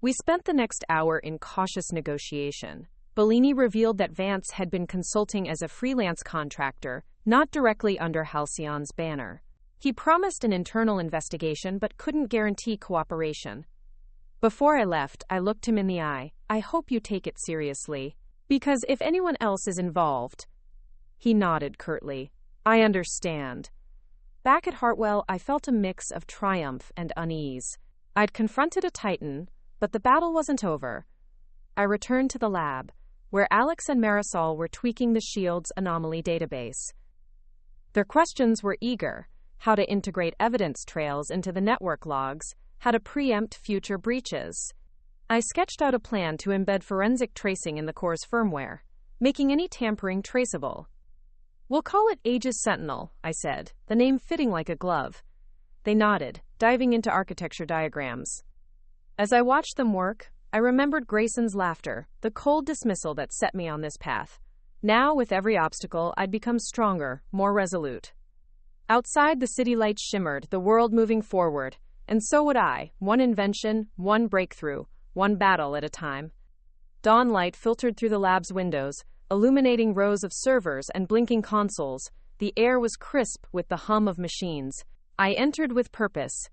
We spent the next hour in cautious negotiation. Bellini revealed that Vance had been consulting as a freelance contractor, not directly under Halcyon's banner. He promised an internal investigation but couldn't guarantee cooperation. Before I left, I looked him in the eye. I hope you take it seriously. Because if anyone else is involved... He nodded curtly. I understand. Back at Hartwell, I felt a mix of triumph and unease. I'd confronted a Titan, but the battle wasn't over. I returned to the lab, where Alex and Marisol were tweaking the Shield's anomaly database. Their questions were eager: how to integrate evidence trails into the network logs, how to preempt future breaches. I sketched out a plan to embed forensic tracing in the core's firmware, making any tampering traceable. We'll call it Aegis Sentinel, I said, the name fitting like a glove. They nodded, diving into architecture diagrams. As I watched them work, I remembered Grayson's laughter, the cold dismissal that set me on this path. Now, with every obstacle, I'd become stronger, more resolute. Outside, the city lights shimmered, the world moving forward. And so would I, one invention, one breakthrough, one battle at a time. Dawn light filtered through the lab's windows, illuminating rows of servers and blinking consoles. The air was crisp with the hum of machines. I entered with purpose.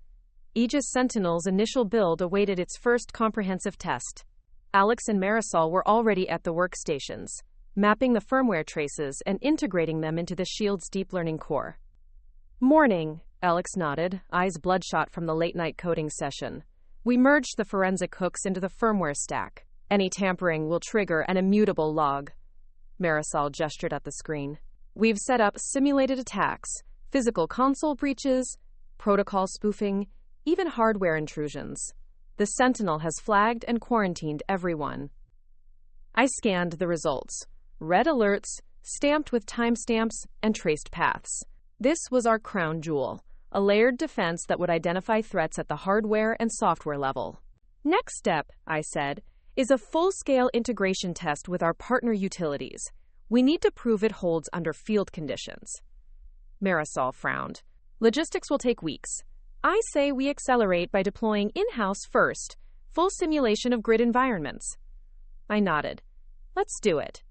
Aegis Sentinel's initial build awaited its first comprehensive test. Alex and Marisol were already at the workstations, mapping the firmware traces and integrating them into the Shield's deep learning core. Morning, Alex nodded, eyes bloodshot from the late-night coding session. We merged the forensic hooks into the firmware stack. Any tampering will trigger an immutable log. Marisol gestured at the screen. We've set up simulated attacks, physical console breaches, protocol spoofing, even hardware intrusions. The Sentinel has flagged and quarantined everyone. I scanned the results. Red alerts, stamped with timestamps and traced paths. This was our crown jewel, a layered defense that would identify threats at the hardware and software level. Next step, I said, is a full-scale integration test with our partner utilities. We need to prove it holds under field conditions. Marisol frowned. Logistics will take weeks. I say we accelerate by deploying in-house first, full simulation of grid environments. I nodded. Let's do it.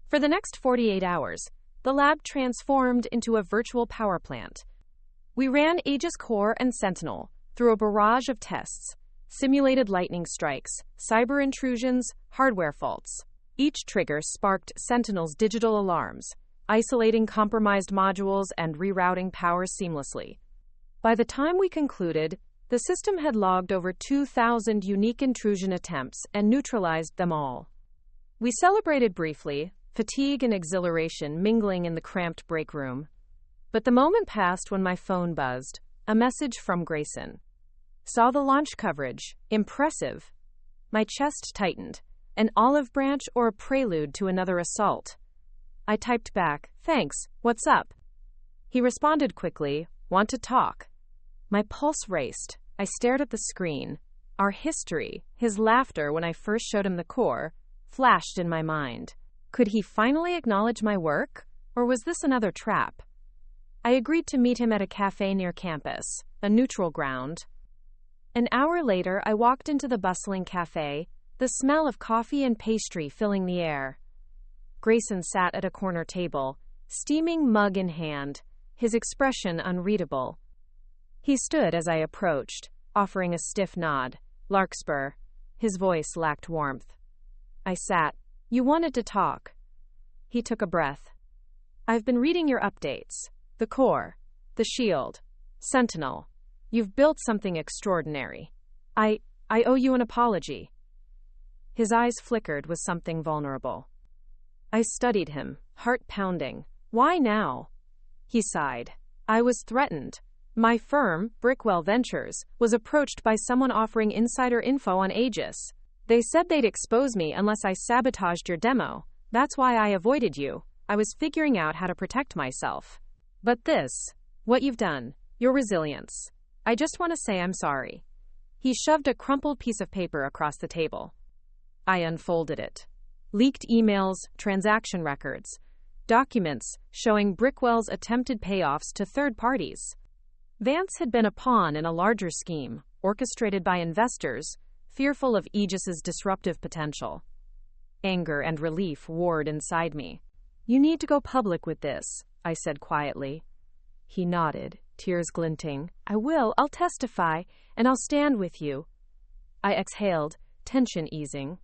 For the next 48 hours, the lab transformed into a virtual power plant. We ran Aegis Core and Sentinel through a barrage of tests, simulated lightning strikes, cyber intrusions, hardware faults. Each trigger sparked Sentinel's digital alarms, isolating compromised modules and rerouting power seamlessly. By the time we concluded, the system had logged over 2,000 unique intrusion attempts and neutralized them all. We celebrated briefly, fatigue and exhilaration mingling in the cramped break room. But the moment passed when my phone buzzed, a message from Grayson. Saw the launch coverage. Impressive. My chest tightened. An olive branch or a prelude to another assault? I typed back, thanks, what's up? He responded quickly, want to talk. My pulse raced. I stared at the screen. Our history, his laughter when I first showed him the core, flashed in my mind. Could he finally acknowledge my work? Or was this another trap? I agreed to meet him at a cafe near campus, a neutral ground. An hour later, I walked into the bustling cafe, the smell of coffee and pastry filling the air. Grayson sat at a corner table, steaming mug in hand, his expression unreadable. He stood as I approached, offering a stiff nod. Larkspur. His voice lacked warmth. I sat. You wanted to talk. He took a breath. I've been reading your updates. The core, the shield, Sentinel. You've built something extraordinary. I owe you an apology. His eyes flickered with something vulnerable. I studied him, heart pounding. Why now? He sighed. I was threatened. My firm, Brickwell Ventures, was approached by someone offering insider info on Aegis. They said they'd expose me unless I sabotaged your demo. That's why I avoided you. I was figuring out how to protect myself. But what you've done, your resilience. I just want to say I'm sorry. He shoved a crumpled piece of paper across the table. I unfolded it. Leaked emails, transaction records, documents showing Brickwell's attempted payoffs to third parties. Vance had been a pawn in a larger scheme, orchestrated by investors, fearful of Aegis's disruptive potential. Anger and relief warred inside me. You need to go public with this, I said quietly. He nodded, tears glinting. I will, I'll testify, and I'll stand with you. I exhaled, tension easing.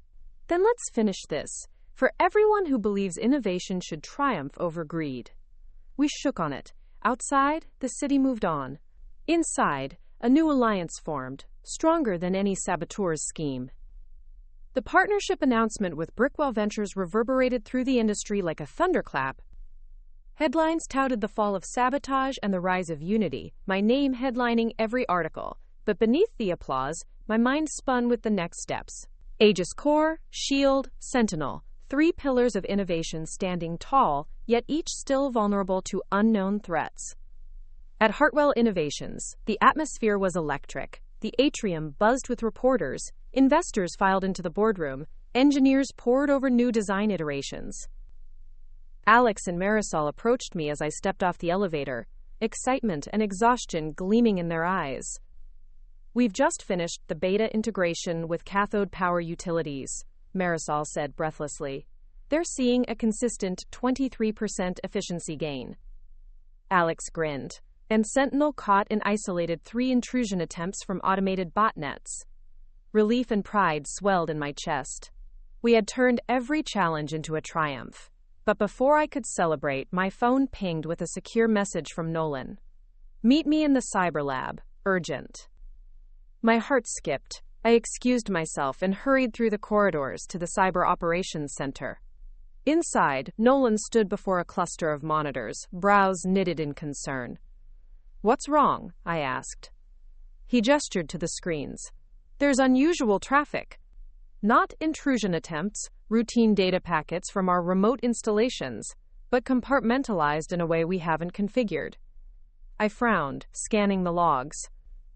Then let's finish this. For everyone who believes innovation should triumph over greed. We shook on it. Outside, the city moved on. Inside, a new alliance formed, stronger than any saboteur's scheme. The partnership announcement with Brickwell Ventures reverberated through the industry like a thunderclap. Headlines touted the fall of sabotage and the rise of unity, my name headlining every article. But beneath the applause, my mind spun with the next steps. Aegis Core, Shield, Sentinel. 3 pillars of innovation standing tall, yet each still vulnerable to unknown threats. At Hartwell Innovations, the atmosphere was electric. The atrium buzzed with reporters, investors filed into the boardroom, engineers pored over new design iterations. Alex and Marisol approached me as I stepped off the elevator, excitement and exhaustion gleaming in their eyes. We've just finished the beta integration with cathode power utilities, Marisol said breathlessly. They're seeing a consistent 23% efficiency gain. Alex grinned, and Sentinel caught and isolated 3 intrusion attempts from automated botnets. Relief and pride swelled in my chest. We had turned every challenge into a triumph. But before I could celebrate, my phone pinged with a secure message from Nolan. Meet me in the cyber lab. Urgent. My heart skipped. I excused myself and hurried through the corridors to the Cyber Operations Center. Inside, Nolan stood before a cluster of monitors, brows knitted in concern. What's wrong? I asked. He gestured to the screens. There's unusual traffic. Not intrusion attempts, routine data packets from our remote installations, but compartmentalized in a way we haven't configured. I frowned, scanning the logs.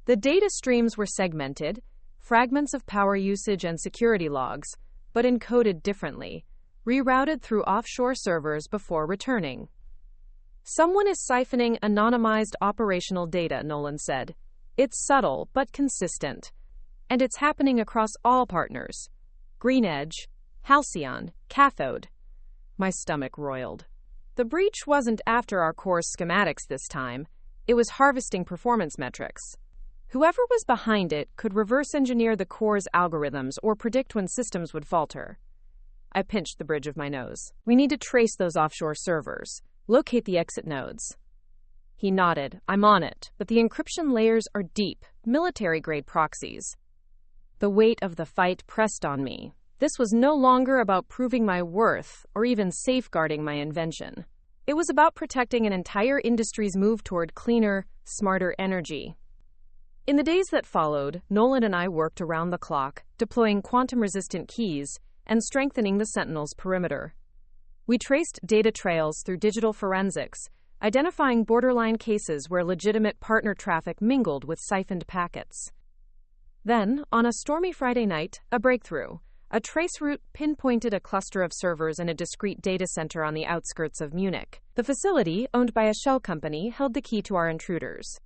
The data streams were segmented, fragments of power usage and security logs, but encoded differently, rerouted through offshore servers before returning. Someone is siphoning anonymized operational data, Nolan said. It's subtle, but consistent. And it's happening across all partners. Green Edge, Halcyon, Cathode. My stomach roiled. The breach wasn't after our core schematics this time. It was harvesting performance metrics. Whoever was behind it could reverse engineer the core's algorithms or predict when systems would falter. I pinched the bridge of my nose. We need to trace those offshore servers. Locate the exit nodes. He nodded. I'm on it, but the encryption layers are deep, military-grade proxies. The weight of the fight pressed on me. This was no longer about proving my worth or even safeguarding my invention. It was about protecting an entire industry's move toward cleaner, smarter energy. In the days that followed, Nolan and I worked around the clock, deploying quantum-resistant keys and strengthening the Sentinel's perimeter. We traced data trails through digital forensics, identifying borderline cases where legitimate partner traffic mingled with siphoned packets. Then, on a stormy Friday night, a breakthrough. A trace route pinpointed a cluster of servers in a discrete data center on the outskirts of Munich. The facility, owned by a shell company, held the key to our intruders.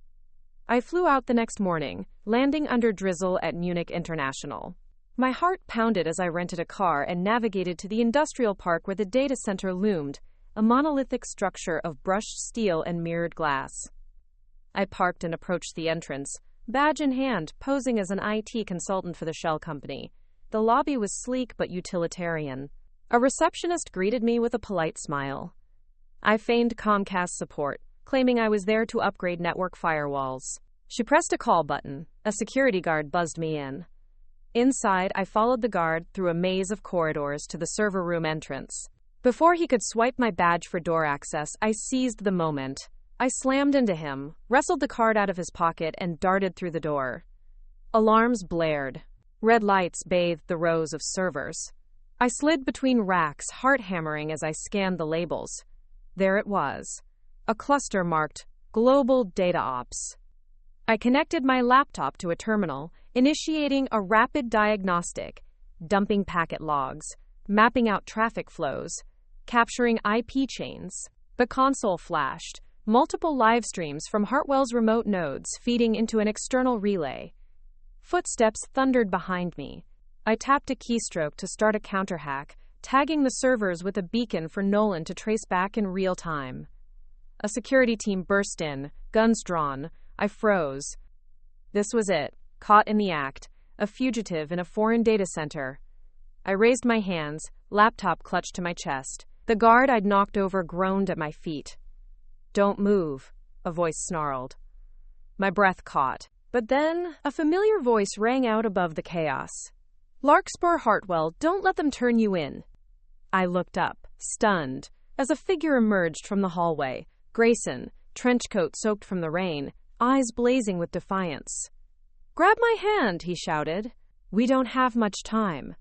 I flew out the next morning, landing under drizzle at Munich International. My heart pounded as I rented a car and navigated to the industrial park where the data center loomed, a monolithic structure of brushed steel and mirrored glass. I parked and approached the entrance, badge in hand, posing as an IT consultant for the shell company. The lobby was sleek but utilitarian. A receptionist greeted me with a polite smile. I feigned Comcast support, claiming I was there to upgrade network firewalls. She pressed a call button. A security guard buzzed me in. Inside, I followed the guard through a maze of corridors to the server room entrance. Before he could swipe my badge for door access, I seized the moment. I slammed into him, wrestled the card out of his pocket, and darted through the door. Alarms blared. Red lights bathed the rows of servers. I slid between racks, heart hammering as I scanned the labels. There it was. A cluster marked Global Data Ops. I connected my laptop to a terminal, initiating a rapid diagnostic, dumping packet logs, mapping out traffic flows, capturing IP chains. The console flashed, multiple live streams from Hartwell's remote nodes feeding into an external relay. Footsteps thundered behind me. I tapped a keystroke to start a counterhack, tagging the servers with a beacon for Nolan to trace back in real time. A security team burst in, guns drawn. I froze. This was it, caught in the act, a fugitive in a foreign data center. I raised my hands, laptop clutched to my chest. The guard I'd knocked over groaned at my feet. "Don't move," a voice snarled. My breath caught. But then, a familiar voice rang out above the chaos. "Larkspur Hartwell, don't let them turn you in." I looked up, stunned, as a figure emerged from the hallway. Grayson, trenchcoat soaked from the rain, eyes blazing with defiance. "Grab my hand," he shouted. "We don't have much time."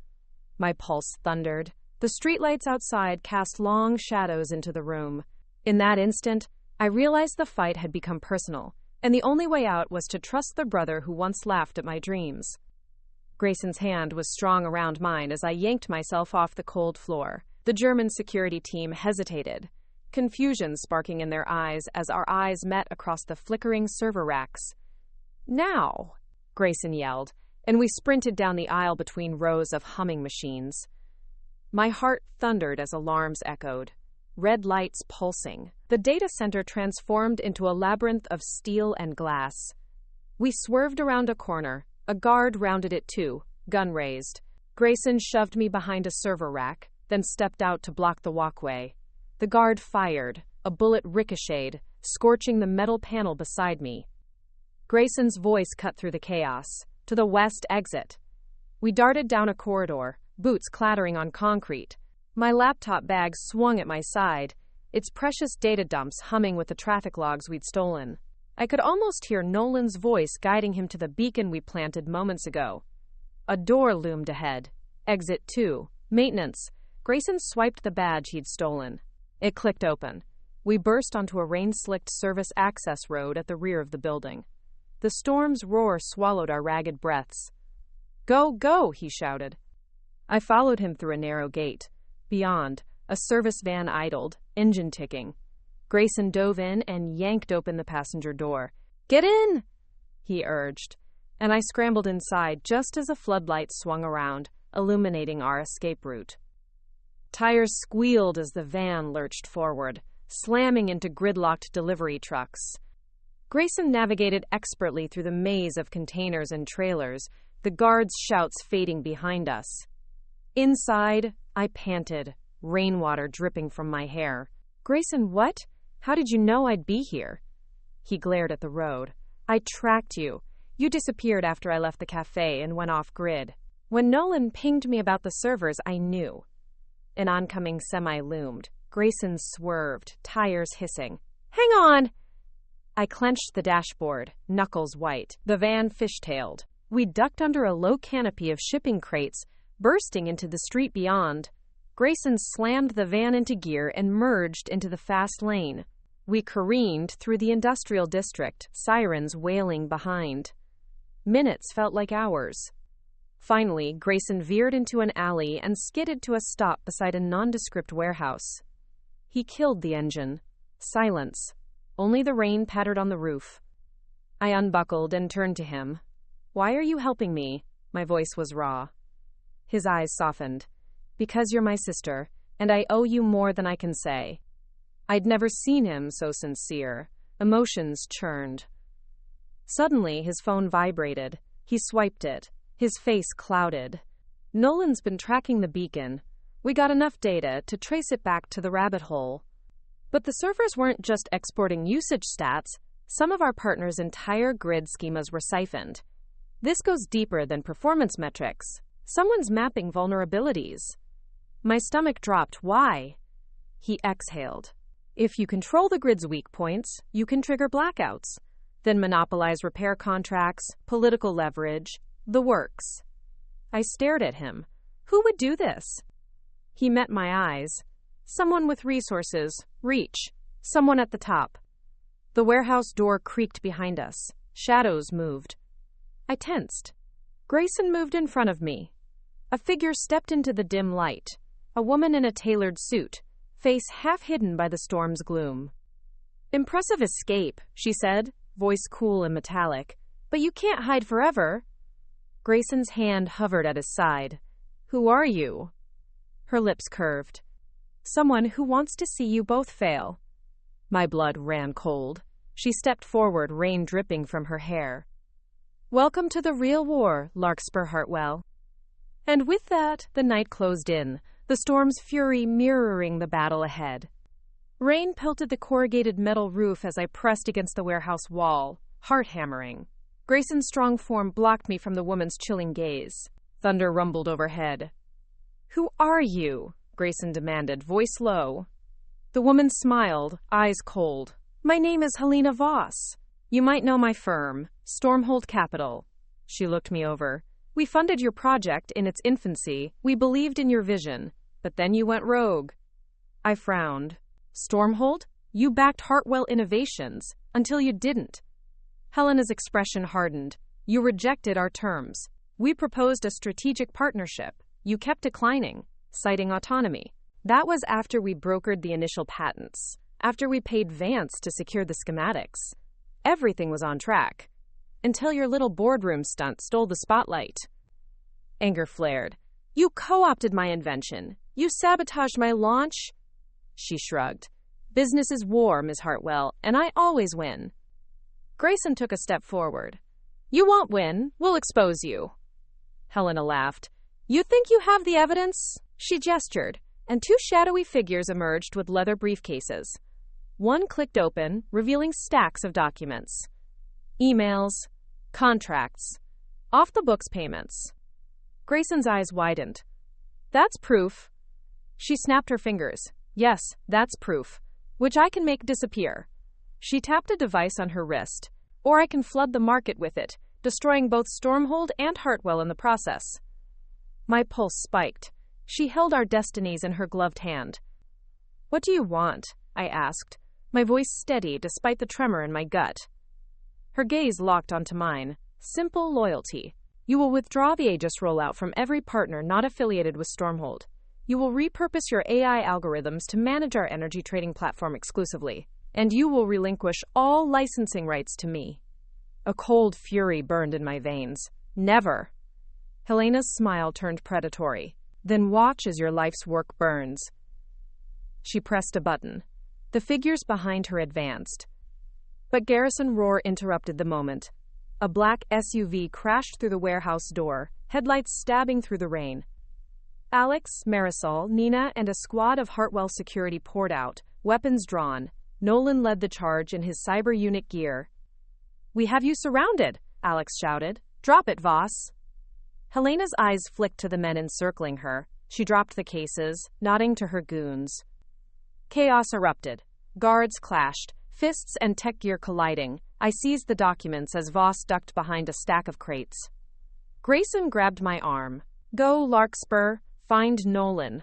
My pulse thundered. The streetlights outside cast long shadows into the room. In that instant, I realized the fight had become personal, and the only way out was to trust the brother who once laughed at my dreams. Grayson's hand was strong around mine as I yanked myself off the cold floor. The German security team hesitated, confusion sparking in their eyes as our eyes met across the flickering server racks. "Now!" Grayson yelled, and we sprinted down the aisle between rows of humming machines. My heart thundered as alarms echoed. Red lights pulsing. The data center transformed into a labyrinth of steel and glass. We swerved around a corner. A guard rounded it too, gun raised. Grayson shoved me behind a server rack, then stepped out to block the walkway. The guard fired. A bullet ricocheted, scorching the metal panel beside me. Grayson's voice cut through the chaos. "To the west exit." We darted down a corridor, boots clattering on concrete. My laptop bag swung at my side, its precious data dumps humming with the traffic logs we'd stolen. I could almost hear Nolan's voice guiding him to the beacon we planted moments ago. A door loomed ahead. Exit 2. Maintenance. Grayson swiped the badge he'd stolen. It clicked open. We burst onto a rain-slicked service access road at the rear of the building. The storm's roar swallowed our ragged breaths. "Go, go," he shouted. I followed him through a narrow gate. Beyond, a service van idled, engine ticking. Grayson dove in and yanked open the passenger door. "Get in!" he urged, and I scrambled inside just as a floodlight swung around, illuminating our escape route. Tires squealed as the van lurched forward, slamming into gridlocked delivery trucks. Grayson navigated expertly through the maze of containers and trailers, the guards' shouts fading behind us. Inside, I panted, rainwater dripping from my hair. "Grayson, what? How did you know I'd be here?" He glared at the road. "I tracked you. You disappeared after I left the cafe and went off-grid. When Nolan pinged me about the servers, I knew." An oncoming semi loomed. Grayson swerved, tires hissing. "Hang on!" I clenched the dashboard, knuckles white. The van fishtailed. We ducked under a low canopy of shipping crates, bursting into the street beyond. Grayson slammed the van into gear and merged into the fast lane. We careened through the industrial district, sirens wailing behind. Minutes felt like hours. Finally, Grayson veered into an alley and skidded to a stop beside a nondescript warehouse. He killed the engine. Silence. Only the rain pattered on the roof. I unbuckled and turned to him. "Why are you helping me?" My voice was raw. His eyes softened. "Because you're my sister, and I owe you more than I can say." I'd never seen him so sincere. Emotions churned. Suddenly, his phone vibrated. He swiped it. His face clouded. "Nolan's been tracking the beacon. We got enough data to trace it back to the rabbit hole." But the servers weren't just exporting usage stats. Some of our partners' entire grid schemas were siphoned. This goes deeper than performance metrics. Someone's mapping vulnerabilities. My stomach dropped. Why? He exhaled. If you control the grid's weak points, you can trigger blackouts, then monopolize repair contracts, political leverage, the works. I stared at him. Who would do this? He met my eyes. Someone with resources, reach, someone at the top. The warehouse door creaked behind us. Shadows moved. I tensed. Grayson moved in front of me. A figure stepped into the dim light. A woman in a tailored suit, face half hidden by the storm's gloom. Impressive escape, she said, voice cool and metallic. But you can't hide forever. Grayson's hand hovered at his side. Who are you? Her lips curved. Someone who wants to see you both fail. My blood ran cold. She stepped forward, rain dripping from her hair. Welcome to the real war, Larkspur Hartwell. And with that, the night closed in, the storm's fury mirroring the battle ahead. Rain pelted the corrugated metal roof as I pressed against the warehouse wall, heart hammering. Grayson's strong form blocked me from the woman's chilling gaze. Thunder rumbled overhead. Who are you? Grayson demanded, voice low. The woman smiled, eyes cold. My name is Helena Voss. You might know my firm, Stormhold Capital. She looked me over. We funded your project in its infancy. We believed in your vision. But then you went rogue. I frowned. Stormhold? You backed Hartwell Innovations until you didn't. Helena's expression hardened. You rejected our terms. We proposed a strategic partnership. You kept declining, citing autonomy. That was after we brokered the initial patents, after we paid Vance to secure the schematics. Everything was on track. Until your little boardroom stunt stole the spotlight. Anger flared. You co-opted my invention. You sabotaged my launch. She shrugged. Business is war, Ms. Hartwell, and I always win. Grayson took a step forward. You won't win. We'll expose you. Helena laughed. You think you have the evidence? She gestured, and two shadowy figures emerged with leather briefcases. One clicked open, revealing stacks of documents. Emails, contracts, off-the-books payments. Grayson's eyes widened. That's proof. She snapped her fingers. Yes, that's proof, which I can make disappear. She tapped a device on her wrist. Or I can flood the market with it, destroying both Stormhold and Hartwell in the process. My pulse spiked. She held our destinies in her gloved hand. What do you want? I asked, my voice steady despite the tremor in my gut. Her gaze locked onto mine. Simple loyalty. You will withdraw the Aegis rollout from every partner not affiliated with Stormhold. You will repurpose your AI algorithms to manage our energy trading platform exclusively. And you will relinquish all licensing rights to me. A cold fury burned in my veins. Never. Helena's smile turned predatory. Then watch as your life's work burns. She pressed a button. The figures behind her advanced. But Garrison Roar interrupted the moment. A black SUV crashed through the warehouse door, headlights stabbing through the rain. Alex, Marisol, Nina, and a squad of Hartwell security poured out, weapons drawn. Nolan led the charge in his cyber unit gear. We have you surrounded, Alex shouted. Drop it, Voss. Helena's eyes flicked to the men encircling her. She dropped the cases, nodding to her goons. Chaos erupted. Guards clashed, fists and tech gear colliding. I seized the documents as Voss ducked behind a stack of crates. Grayson grabbed my arm. Go, Larkspur. Find Nolan.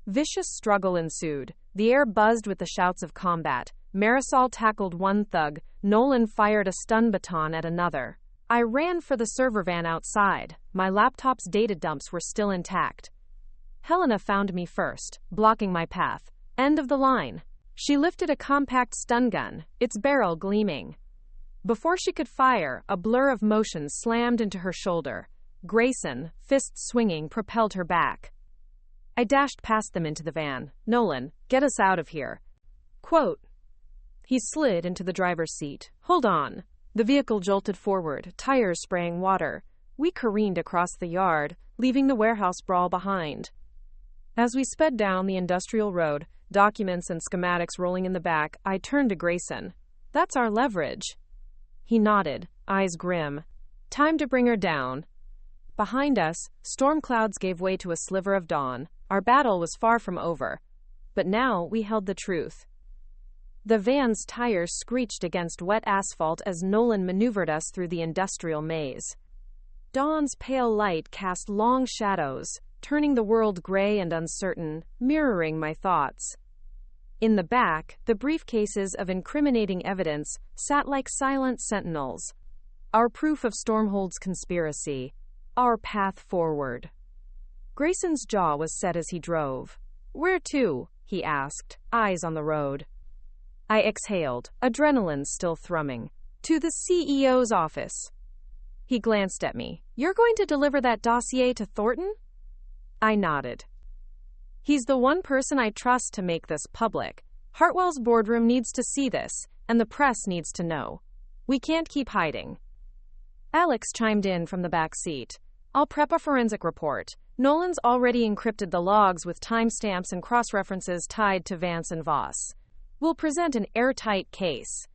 Vicious struggle ensued. The air buzzed with the shouts of combat. Marisol tackled one thug. Nolan fired a stun baton at another. I ran for the server van outside. My laptop's data dumps were still intact. Helena found me first, blocking my path. End of the line. She lifted a compact stun gun, its barrel gleaming. Before she could fire, a blur of motion slammed into her shoulder. Grayson, fists swinging, propelled her back. I dashed past them into the van. Nolan, get us out of here. Quote. He slid into the driver's seat. Hold on. The vehicle jolted forward, tires spraying water. We careened across the yard, leaving the warehouse brawl behind. As we sped down the industrial road, documents and schematics rolling in the back. I turned to Grayson. That's our leverage. He nodded, eyes grim. Time to bring her down. Behind us, storm clouds gave way to a sliver of dawn. Our battle was far from over. But now we held the truth. The van's tires screeched against wet asphalt as Nolan maneuvered us through the industrial maze. Dawn's pale light cast long shadows, turning the world gray and uncertain, mirroring my thoughts. In the back, the briefcases of incriminating evidence sat like silent sentinels. Our proof of Stormhold's conspiracy. Our path forward. Grayson's jaw was set as he drove. "Where to?" he asked, eyes on the road. I exhaled, adrenaline still thrumming. "To the CEO's office." He glanced at me. "You're going to deliver that dossier to Thornton?" I nodded. "He's the one person I trust to make this public. Hartwell's boardroom needs to see this, and the press needs to know. We can't keep hiding." Alex chimed in from the back seat. "I'll prep a forensic report. Nolan's already encrypted the logs with timestamps and cross-references tied to Vance and Voss. We'll present an airtight case."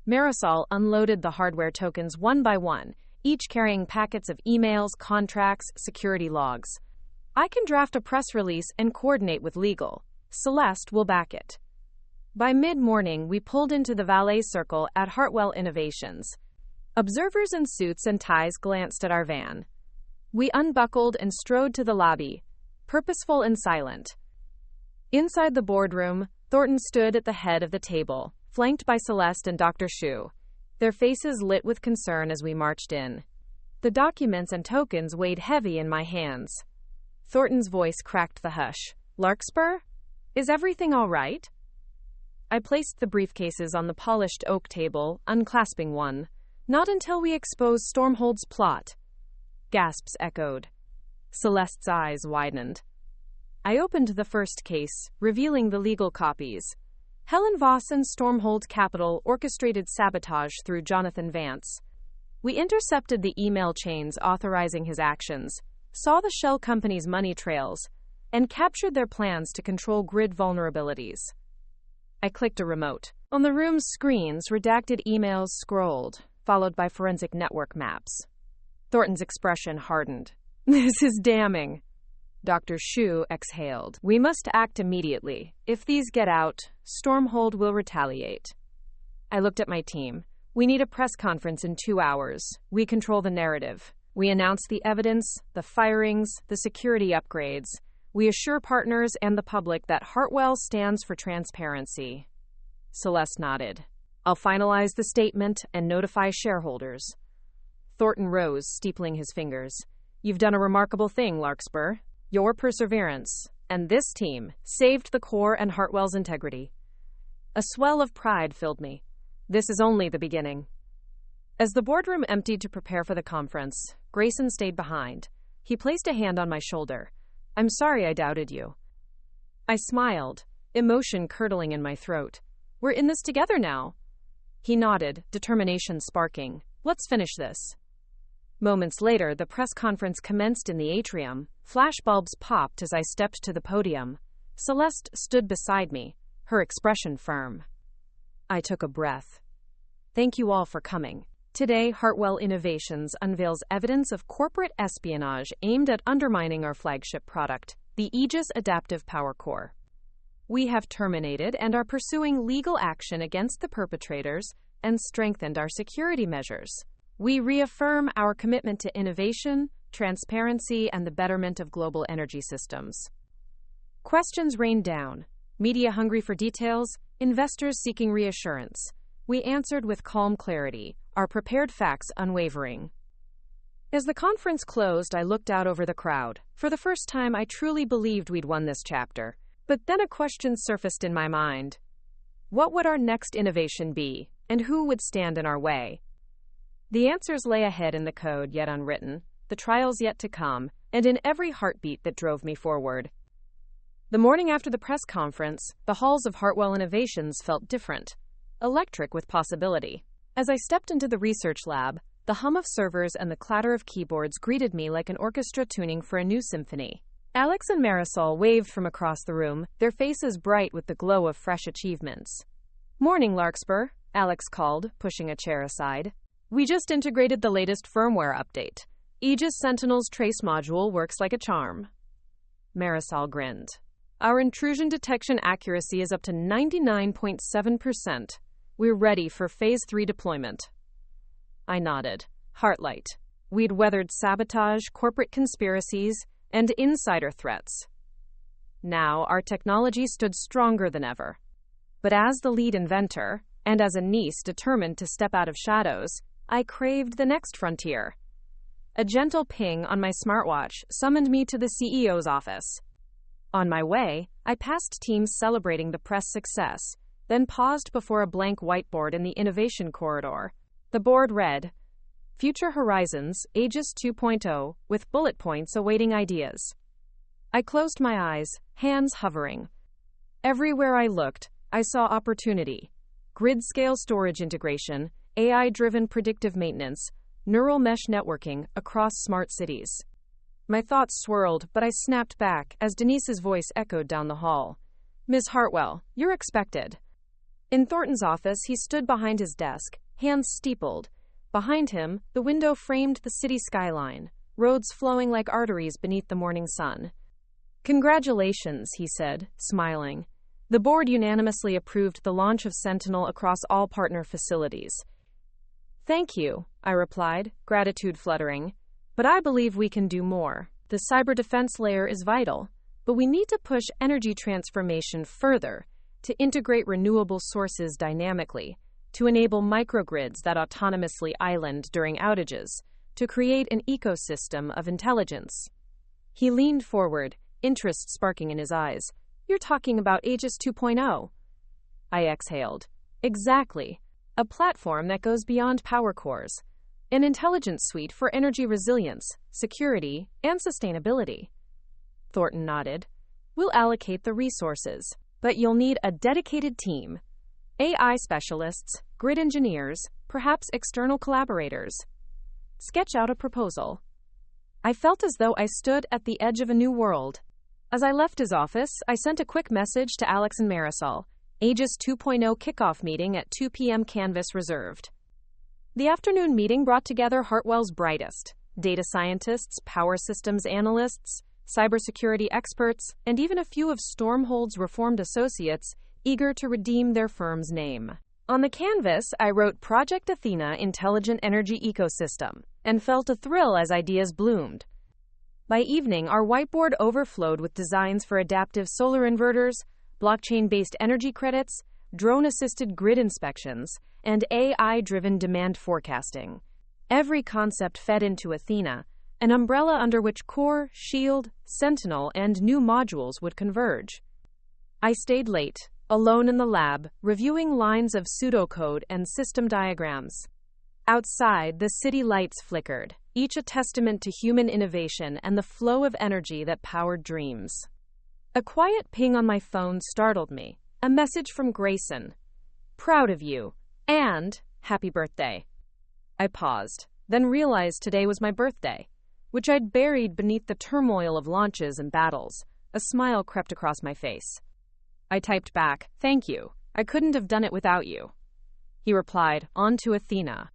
Marisol unloaded the hardware tokens one by one, each carrying packets of emails, contracts, security logs. "I can draft a press release and coordinate with legal. Celeste will back it." By mid-morning, we pulled into the valet circle at Hartwell Innovations. Observers in suits and ties glanced at our van. We unbuckled and strode to the lobby, purposeful and silent. Inside the boardroom, Thornton stood at the head of the table, flanked by Celeste and Dr. Shu, their faces lit with concern as we marched in. The documents and tokens weighed heavy in my hands. Thornton's voice cracked the hush. "Larkspur? Is everything all right?" I placed the briefcases on the polished oak table, unclasping one. "Not until we expose Stormhold's plot." Gasps echoed. Celeste's eyes widened. I opened the first case, revealing the legal copies. Helen Voss and Stormhold Capital orchestrated sabotage through Jonathan Vance. We intercepted the email chains authorizing his actions, saw the shell company's money trails, and captured their plans to control grid vulnerabilities. I clicked a remote. On the room's screens, redacted emails scrolled, followed by forensic network maps. Thornton's expression hardened. "This is damning." Dr. Shu exhaled. "We must act immediately. If these get out, Stormhold will retaliate." I looked at my team. "We need a press conference in 2 hours. We control the narrative. We announce the evidence, the firings, the security upgrades. We assure partners and the public that Hartwell stands for transparency." Celeste nodded. "I'll finalize the statement and notify shareholders." Thornton rose, steepling his fingers. "You've done a remarkable thing, Larkspur. Your perseverance, and this team, saved the core and Hartwell's integrity." A swell of pride filled me. This is only the beginning. As the boardroom emptied to prepare for the conference, Grayson stayed behind. He placed a hand on my shoulder. "I'm sorry I doubted you." I smiled, emotion curdling in my throat. "We're in this together now." He nodded, determination sparking. "Let's finish this." Moments later, the press conference commenced in the atrium. Flashbulbs popped as I stepped to the podium. Celeste stood beside me, her expression firm. I took a breath. "Thank you all for coming. Today, Hartwell Innovations unveils evidence of corporate espionage aimed at undermining our flagship product, the Aegis Adaptive Power Core. We have terminated and are pursuing legal action against the perpetrators and strengthened our security measures. We reaffirm our commitment to innovation, transparency, and the betterment of global energy systems." Questions rained down. Media hungry for details, investors seeking reassurance. We answered with calm clarity, our prepared facts unwavering. As the conference closed, I looked out over the crowd. For the first time, I truly believed we'd won this chapter. But then a question surfaced in my mind. What would our next innovation be, and who would stand in our way? The answers lay ahead in the code yet unwritten, the trials yet to come, and in every heartbeat that drove me forward. The morning after the press conference, the halls of Hartwell Innovations felt different, electric with possibility. As I stepped into the research lab, the hum of servers and the clatter of keyboards greeted me like an orchestra tuning for a new symphony. Alex and Marisol waved from across the room, their faces bright with the glow of fresh achievements. "Morning, Larkspur," Alex called, pushing a chair aside. "We just integrated the latest firmware update. Aegis Sentinel's trace module works like a charm." Marisol grinned. "Our intrusion detection accuracy is up to 99.7%. We're ready for Phase 3 deployment." I nodded. Heart light. We'd weathered sabotage, corporate conspiracies, and insider threats. Now, our technology stood stronger than ever. But as the lead inventor, and as a niece determined to step out of shadows, I craved the next frontier. A gentle ping on my smartwatch summoned me to the CEO's office. On my way, I passed teams celebrating the press success, then paused before a blank whiteboard in the innovation corridor. The board read, "Future Horizons, Aegis 2.0, with bullet points awaiting ideas." I closed my eyes, hands hovering. Everywhere I looked, I saw opportunity. Grid-scale storage integration, AI-driven predictive maintenance, neural mesh networking across smart cities. My thoughts swirled, but I snapped back as Denise's voice echoed down the hall. "Ms. Hartwell, you're expected." In Thornton's office, he stood behind his desk, hands steepled. Behind him, the window framed the city skyline, roads flowing like arteries beneath the morning sun. "Congratulations," he said, smiling. "The board unanimously approved the launch of Sentinel across all partner facilities." "Thank you," I replied, gratitude fluttering. "But I believe we can do more. The cyber defense layer is vital, but we need to push energy transformation further, to integrate renewable sources dynamically, to enable microgrids that autonomously island during outages, to create an ecosystem of intelligence." He leaned forward, interest sparking in his eyes. "You're talking about Aegis 2.0. I exhaled. "Exactly. A platform that goes beyond power cores. An intelligence suite for energy resilience, security, and sustainability." Thornton nodded. "We'll allocate the resources, but you'll need a dedicated team. AI specialists, grid engineers, perhaps external collaborators. Sketch out a proposal." I felt as though I stood at the edge of a new world. As I left his office, I sent a quick message to Alex and Marisol. Aegis 2.0 kickoff meeting at 2 p.m. Canvas reserved. The afternoon meeting brought together Hartwell's brightest: data scientists, power systems analysts, cybersecurity experts, and even a few of Stormhold's reformed associates eager to redeem their firm's name. On the canvas, I wrote Project Athena Intelligent Energy Ecosystem, and felt a thrill as ideas bloomed. By evening, our whiteboard overflowed with designs for adaptive solar inverters, blockchain-based energy credits, drone-assisted grid inspections, and AI-driven demand forecasting. Every concept fed into Athena, an umbrella under which Core, Shield, Sentinel, and new modules would converge. I stayed late, alone in the lab, reviewing lines of pseudocode and system diagrams. Outside, the city lights flickered, each a testament to human innovation and the flow of energy that powered dreams. A quiet ping on my phone startled me, a message from Grayson. "Proud of you," and "Happy birthday." I paused, then realized today was my birthday, which I'd buried beneath the turmoil of launches and battles. A smile crept across my face. I typed back, "Thank you. I couldn't have done it without you." He replied, "On to Athena."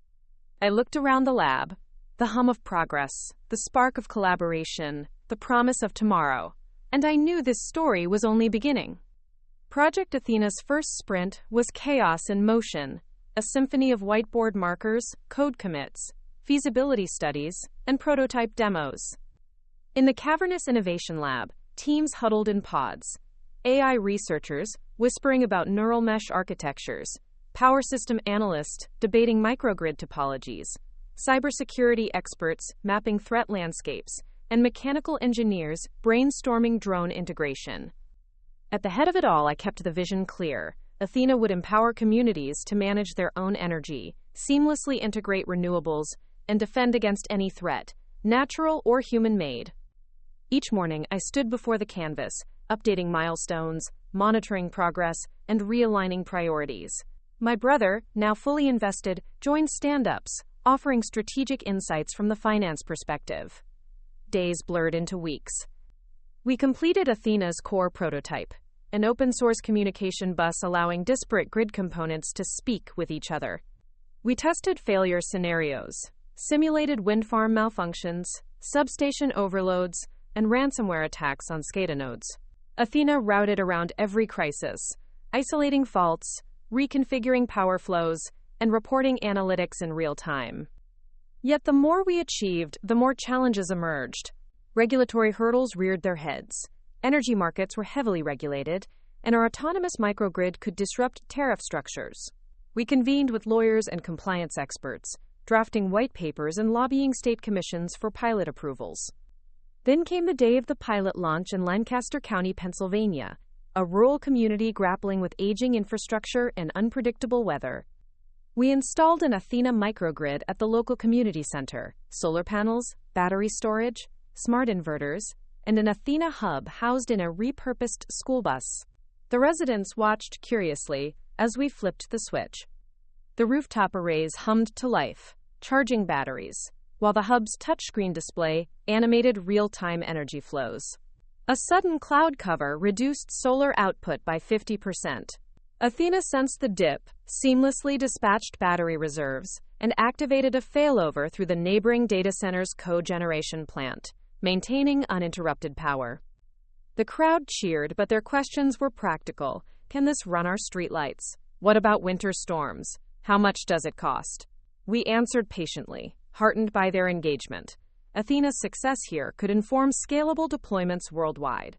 I looked around the lab, the hum of progress, the spark of collaboration, the promise of tomorrow, and I knew this story was only beginning. Project Athena's first sprint was chaos in motion, a symphony of whiteboard markers, code commits, feasibility studies, and prototype demos. In the cavernous innovation lab, teams huddled in pods. AI researchers whispering about neural mesh architectures, power system analysts debating microgrid topologies, cybersecurity experts mapping threat landscapes, and mechanical engineers brainstorming drone integration. At the head of it all, I kept the vision clear. Athena would empower communities to manage their own energy, seamlessly integrate renewables, and defend against any threat, natural or human-made. Each morning, I stood before the canvas, updating milestones, monitoring progress, and realigning priorities. My brother, now fully invested, joined stand-ups, offering strategic insights from the finance perspective. Days blurred into weeks. We completed Athena's core prototype, an open-source communication bus allowing disparate grid components to speak with each other. We tested failure scenarios, simulated wind farm malfunctions, substation overloads, and ransomware attacks on SCADA nodes. Athena routed around every crisis, isolating faults, reconfiguring power flows, and reporting analytics in real time. Yet the more we achieved, the more challenges emerged. Regulatory hurdles reared their heads. Energy markets were heavily regulated, and our autonomous microgrid could disrupt tariff structures. We convened with lawyers and compliance experts, drafting white papers and lobbying state commissions for pilot approvals. Then came the day of the pilot launch in Lancaster County, Pennsylvania, a rural community grappling with aging infrastructure and unpredictable weather. We installed an Athena microgrid at the local community center, solar panels, battery storage, smart inverters, and an Athena hub housed in a repurposed school bus. The residents watched curiously as we flipped the switch. The rooftop arrays hummed to life, charging batteries, while the hub's touchscreen display animated real-time energy flows. A sudden cloud cover reduced solar output by 50%. Athena sensed the dip, seamlessly dispatched battery reserves, and activated a failover through the neighboring data center's cogeneration plant, maintaining uninterrupted power. The crowd cheered, but their questions were practical. Can this run our streetlights? What about winter storms? How much does it cost? We answered patiently, heartened by their engagement. Athena's success here could inform scalable deployments worldwide.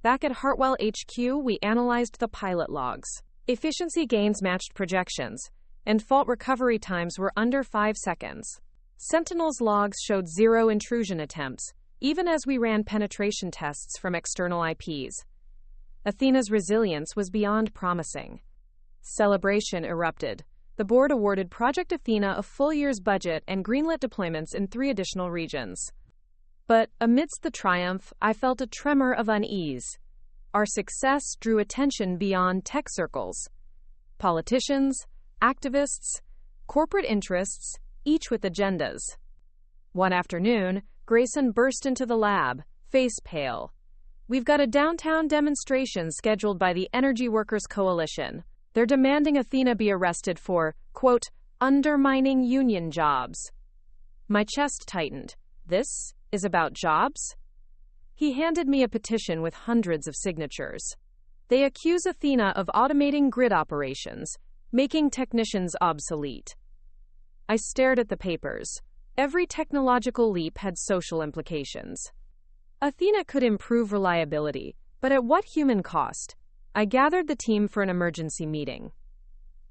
Back at Hartwell HQ, we analyzed the pilot logs. Efficiency gains matched projections, and fault recovery times were under 5 seconds. Sentinel's logs showed 0 intrusion attempts, even as we ran penetration tests from external IPs. Athena's resilience was beyond promising. Celebration erupted. The board awarded Project Athena a full year's budget and greenlit deployments in 3 additional regions. But amidst the triumph, I felt a tremor of unease. Our success drew attention beyond tech circles. Politicians, activists, corporate interests, each with agendas. One afternoon, Grayson burst into the lab, face pale. We've got a downtown demonstration scheduled by the Energy Workers Coalition. They're demanding Athena be arrested for, quote, undermining union jobs. My chest tightened. This is about jobs? He handed me a petition with hundreds of signatures. They accuse Athena of automating grid operations, making technicians obsolete. I stared at the papers. Every technological leap had social implications. Athena could improve reliability, but at what human cost? I gathered the team for an emergency meeting.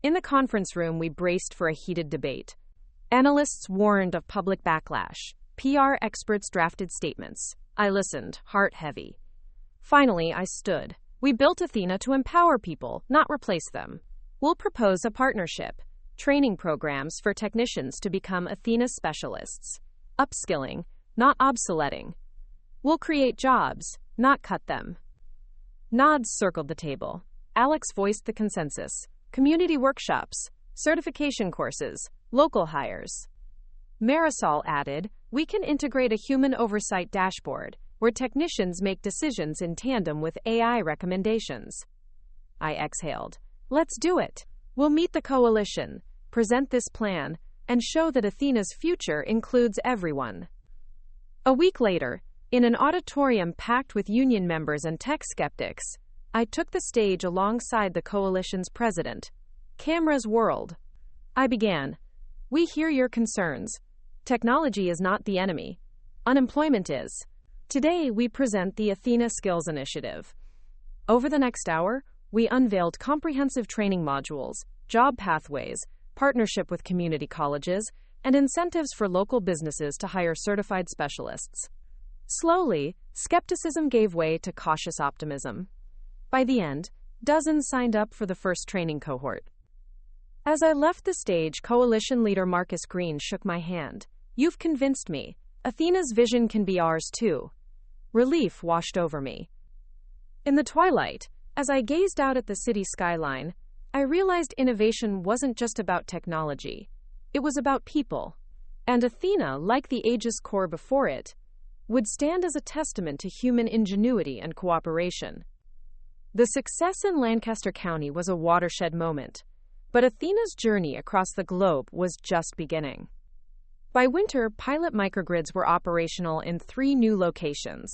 In the conference room, we braced for a heated debate. Analysts warned of public backlash. PR experts drafted statements. I listened, heart heavy. Finally, I stood. We built Athena to empower people, not replace them. We'll propose a partnership, training programs for technicians to become Athena specialists, upskilling, not obsoleting. We'll create jobs, not cut them. Nods circled the table. Alex voiced the consensus. Community workshops, certification courses, local hires. Marisol added, we can integrate a human oversight dashboard where technicians make decisions in tandem with AI recommendations. I exhaled. Let's do it. We'll meet the coalition, present this plan, and show that Athena's future includes everyone. A week later, in an auditorium packed with union members and tech skeptics, I took the stage alongside the coalition's president. Cameras whirled. I began. We hear your concerns. Technology is not the enemy. Unemployment is. Today, we present the Athena Skills Initiative. Over the next hour, we unveiled comprehensive training modules, job pathways, partnership with community colleges, and incentives for local businesses to hire certified specialists. Slowly, skepticism gave way to cautious optimism. By the end, dozens signed up for the first training cohort. As I left the stage, coalition leader Marcus Green shook my hand. You've convinced me. Athena's vision can be ours too. Relief washed over me. In the twilight, as I gazed out at the city skyline, I realized innovation wasn't just about technology. It was about people. And Athena, like the Aegis core before it, would stand as a testament to human ingenuity and cooperation. The success in Lancaster County was a watershed moment, but Athena's journey across the globe was just beginning. By winter, pilot microgrids were operational in 3 new locations: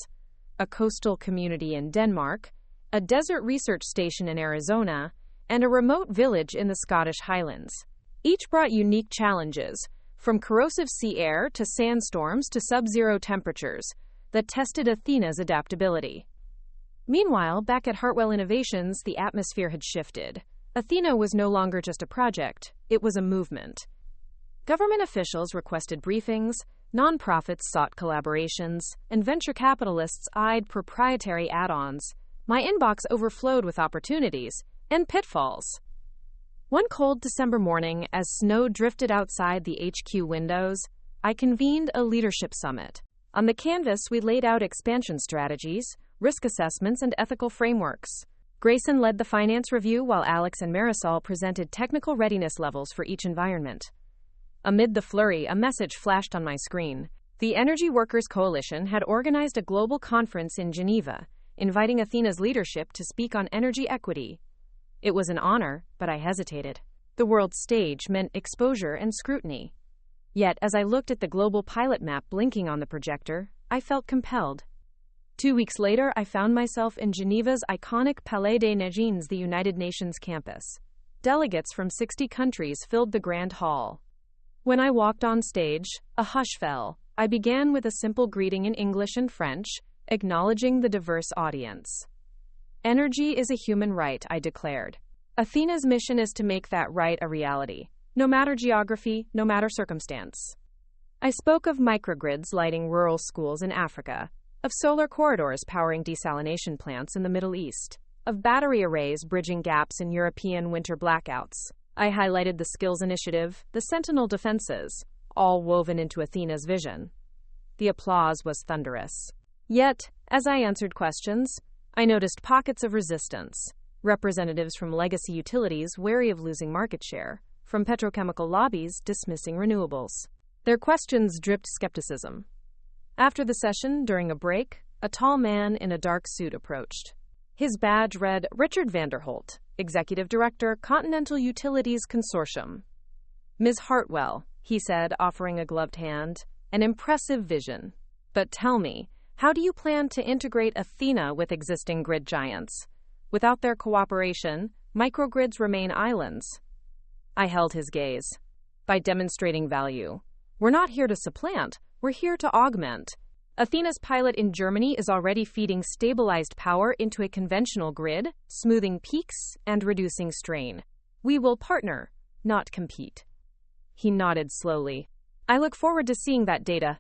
a coastal community in Denmark, a desert research station in Arizona, and a remote village in the Scottish Highlands. Each brought unique challenges, from corrosive sea air to sandstorms to sub-zero temperatures, that tested Athena's adaptability. Meanwhile, back at Hartwell Innovations, the atmosphere had shifted. Athena was no longer just a project, it was a movement. Government officials requested briefings, nonprofits sought collaborations, and venture capitalists eyed proprietary add-ons. My inbox overflowed with opportunities and pitfalls. One cold December morning, as snow drifted outside the HQ windows, I convened a leadership summit. On the canvas, we laid out expansion strategies, risk assessments, and ethical frameworks. Grayson led the finance review while Alex and Marisol presented technical readiness levels for each environment. Amid the flurry, a message flashed on my screen. The Energy Workers Coalition had organized a global conference in Geneva, inviting Athena's leadership to speak on energy equity. It was an honor, but I hesitated. The world stage meant exposure and scrutiny. Yet, as I looked at the global pilot map blinking on the projector, I felt compelled. 2 weeks later, I found myself in Geneva's iconic Palais des Nations, the United Nations campus. Delegates from 60 countries filled the grand hall. When I walked on stage, a hush fell. I began with a simple greeting in English and French, acknowledging the diverse audience. Energy is a human right, I declared. Athena's mission is to make that right a reality, no matter geography, no matter circumstance. I spoke of microgrids lighting rural schools in Africa, of solar corridors powering desalination plants in the Middle East, of battery arrays bridging gaps in European winter blackouts. I highlighted the Skills Initiative, the Sentinel defenses, all woven into Athena's vision. The applause was thunderous. Yet, as I answered questions, I noticed pockets of resistance. Representatives from legacy utilities wary of losing market share, from petrochemical lobbies dismissing renewables. Their questions dripped skepticism. After the session, during a break, a tall man in a dark suit approached. His badge read Richard Vanderholt, Executive Director, Continental Utilities Consortium. Ms. Hartwell, he said, offering a gloved hand, an impressive vision. But tell me, how do you plan to integrate Athena with existing grid giants? Without their cooperation, microgrids remain islands. I held his gaze. By demonstrating value. We're not here to supplant, we're here to augment. Athena's pilot in Germany is already feeding stabilized power into a conventional grid, smoothing peaks and reducing strain. We will partner, not compete. He nodded slowly. I look forward to seeing that data.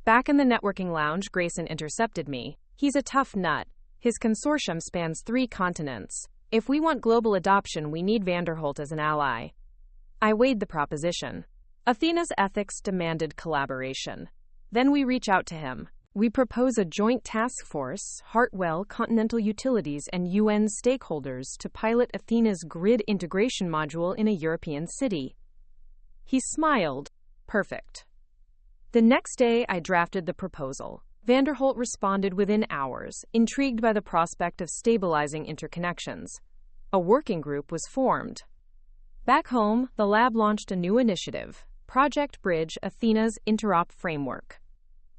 Back in the networking lounge, Grayson intercepted me. He's a tough nut. His consortium spans 3 continents. If we want global adoption, we need Vanderholt as an ally. I weighed the proposition. Athena's ethics demanded collaboration. Then we reach out to him. We propose a joint task force, Hartwell, Continental Utilities, and UN stakeholders to pilot Athena's grid integration module in a European city. He smiled. Perfect. The next day, I drafted the proposal. Vanderholt responded within hours, intrigued by the prospect of stabilizing interconnections. A working group was formed. Back home, the lab launched a new initiative, Project Bridge, Athena's Interop Framework.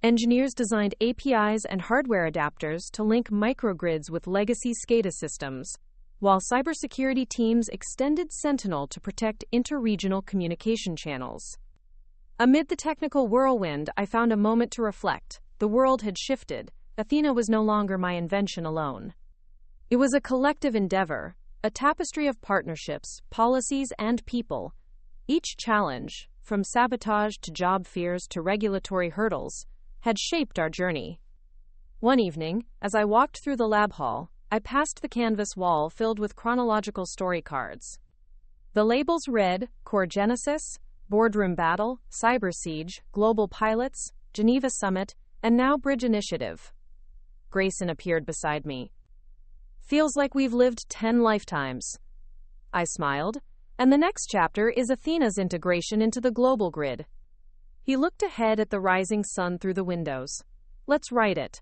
Engineers designed APIs and hardware adapters to link microgrids with legacy SCADA systems, while cybersecurity teams extended Sentinel to protect interregional communication channels. Amid the technical whirlwind, I found a moment to reflect. The world had shifted. Athena was no longer my invention alone. It was a collective endeavor, a tapestry of partnerships, policies, and people. Each challenge, from sabotage to job fears to regulatory hurdles, had shaped our journey. One evening, as I walked through the lab hall, I passed the canvas wall filled with chronological story cards. The labels read Core Genesis, Boardroom Battle, Cyber Siege, Global Pilots, Geneva Summit, and now Bridge Initiative. Grayson appeared beside me. Feels like we've lived 10 lifetimes. I smiled. And the next chapter is Athena's integration into the global grid. He looked ahead at the rising sun through the windows. Let's write it.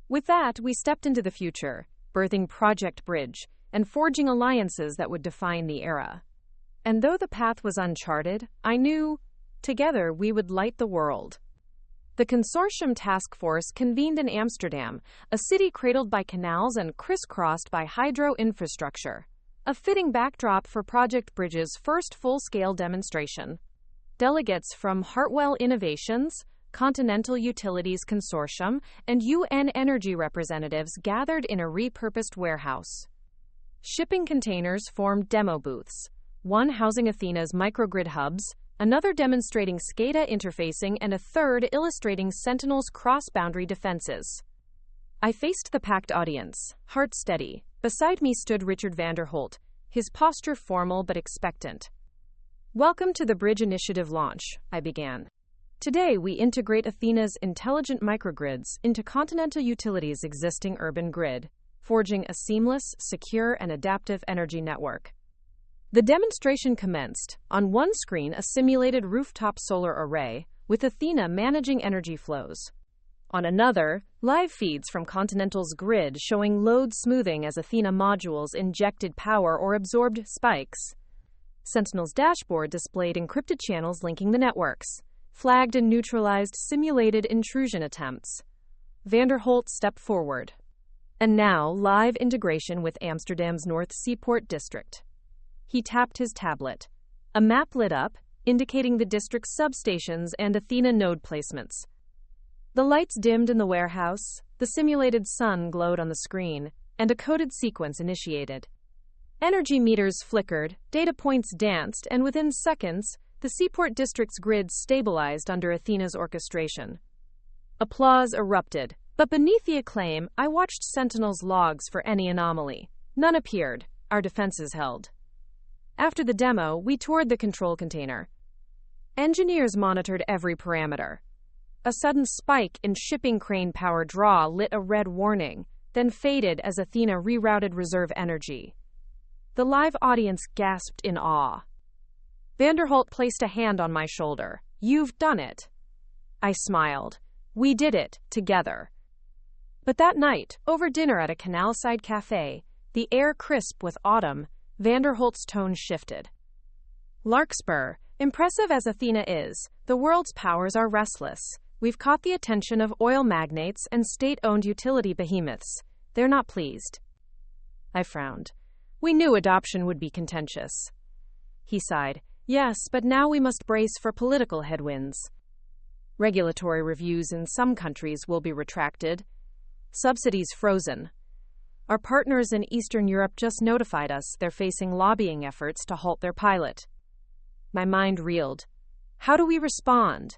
With that, we stepped into the future, birthing Project Bridge and forging alliances that would define the era. And though the path was uncharted, I knew, together, we would light the world. The consortium task force convened in Amsterdam, a city cradled by canals and crisscrossed by hydro infrastructure, a fitting backdrop for Project Bridge's first full-scale demonstration. Delegates from Hartwell Innovations, Continental Utilities Consortium, and UN energy representatives gathered in a repurposed warehouse. Shipping containers formed demo booths, one housing Athena's microgrid hubs, another demonstrating SCADA interfacing, and a third illustrating Sentinel's cross-boundary defenses. I faced the packed audience, heart steady. Beside me stood Richard Vanderholt, his posture formal but expectant. Welcome to the Bridge Initiative launch, I began. Today we integrate Athena's intelligent microgrids into Continental Utilities' existing urban grid, forging a seamless, secure, and adaptive energy network. The demonstration commenced. On one screen, a simulated rooftop solar array, with Athena managing energy flows. On another, live feeds from Continental's grid showing load smoothing as Athena modules injected power or absorbed spikes. Sentinel's dashboard displayed encrypted channels linking the networks, flagged and neutralized simulated intrusion attempts. Vanderholt stepped forward. And now, live integration with Amsterdam's North Seaport District. He tapped his tablet. A map lit up, indicating the district's substations and Athena node placements. The lights dimmed in the warehouse, the simulated sun glowed on the screen, and a coded sequence initiated. Energy meters flickered, data points danced, and within seconds, the Seaport District's grid stabilized under Athena's orchestration. Applause erupted, but beneath the acclaim, I watched Sentinel's logs for any anomaly. None appeared. Our defenses held. After the demo, we toured the control container. Engineers monitored every parameter. A sudden spike in shipping crane power draw lit a red warning, then faded as Athena rerouted reserve energy. The live audience gasped in awe. Vanderholt placed a hand on my shoulder. You've done it. I smiled. We did it, together. But that night, over dinner at a canal-side cafe, the air crisp with autumn, Vanderholt's tone shifted. Larkspur, impressive as Athena is, the world's powers are restless. We've caught the attention of oil magnates and state-owned utility behemoths. They're not pleased. I frowned. We knew adoption would be contentious. He sighed. Yes, but now we must brace for political headwinds. Regulatory reviews in some countries will be retracted. Subsidies frozen. Our partners in Eastern Europe just notified us they're facing lobbying efforts to halt their pilot. My mind reeled. How do we respond?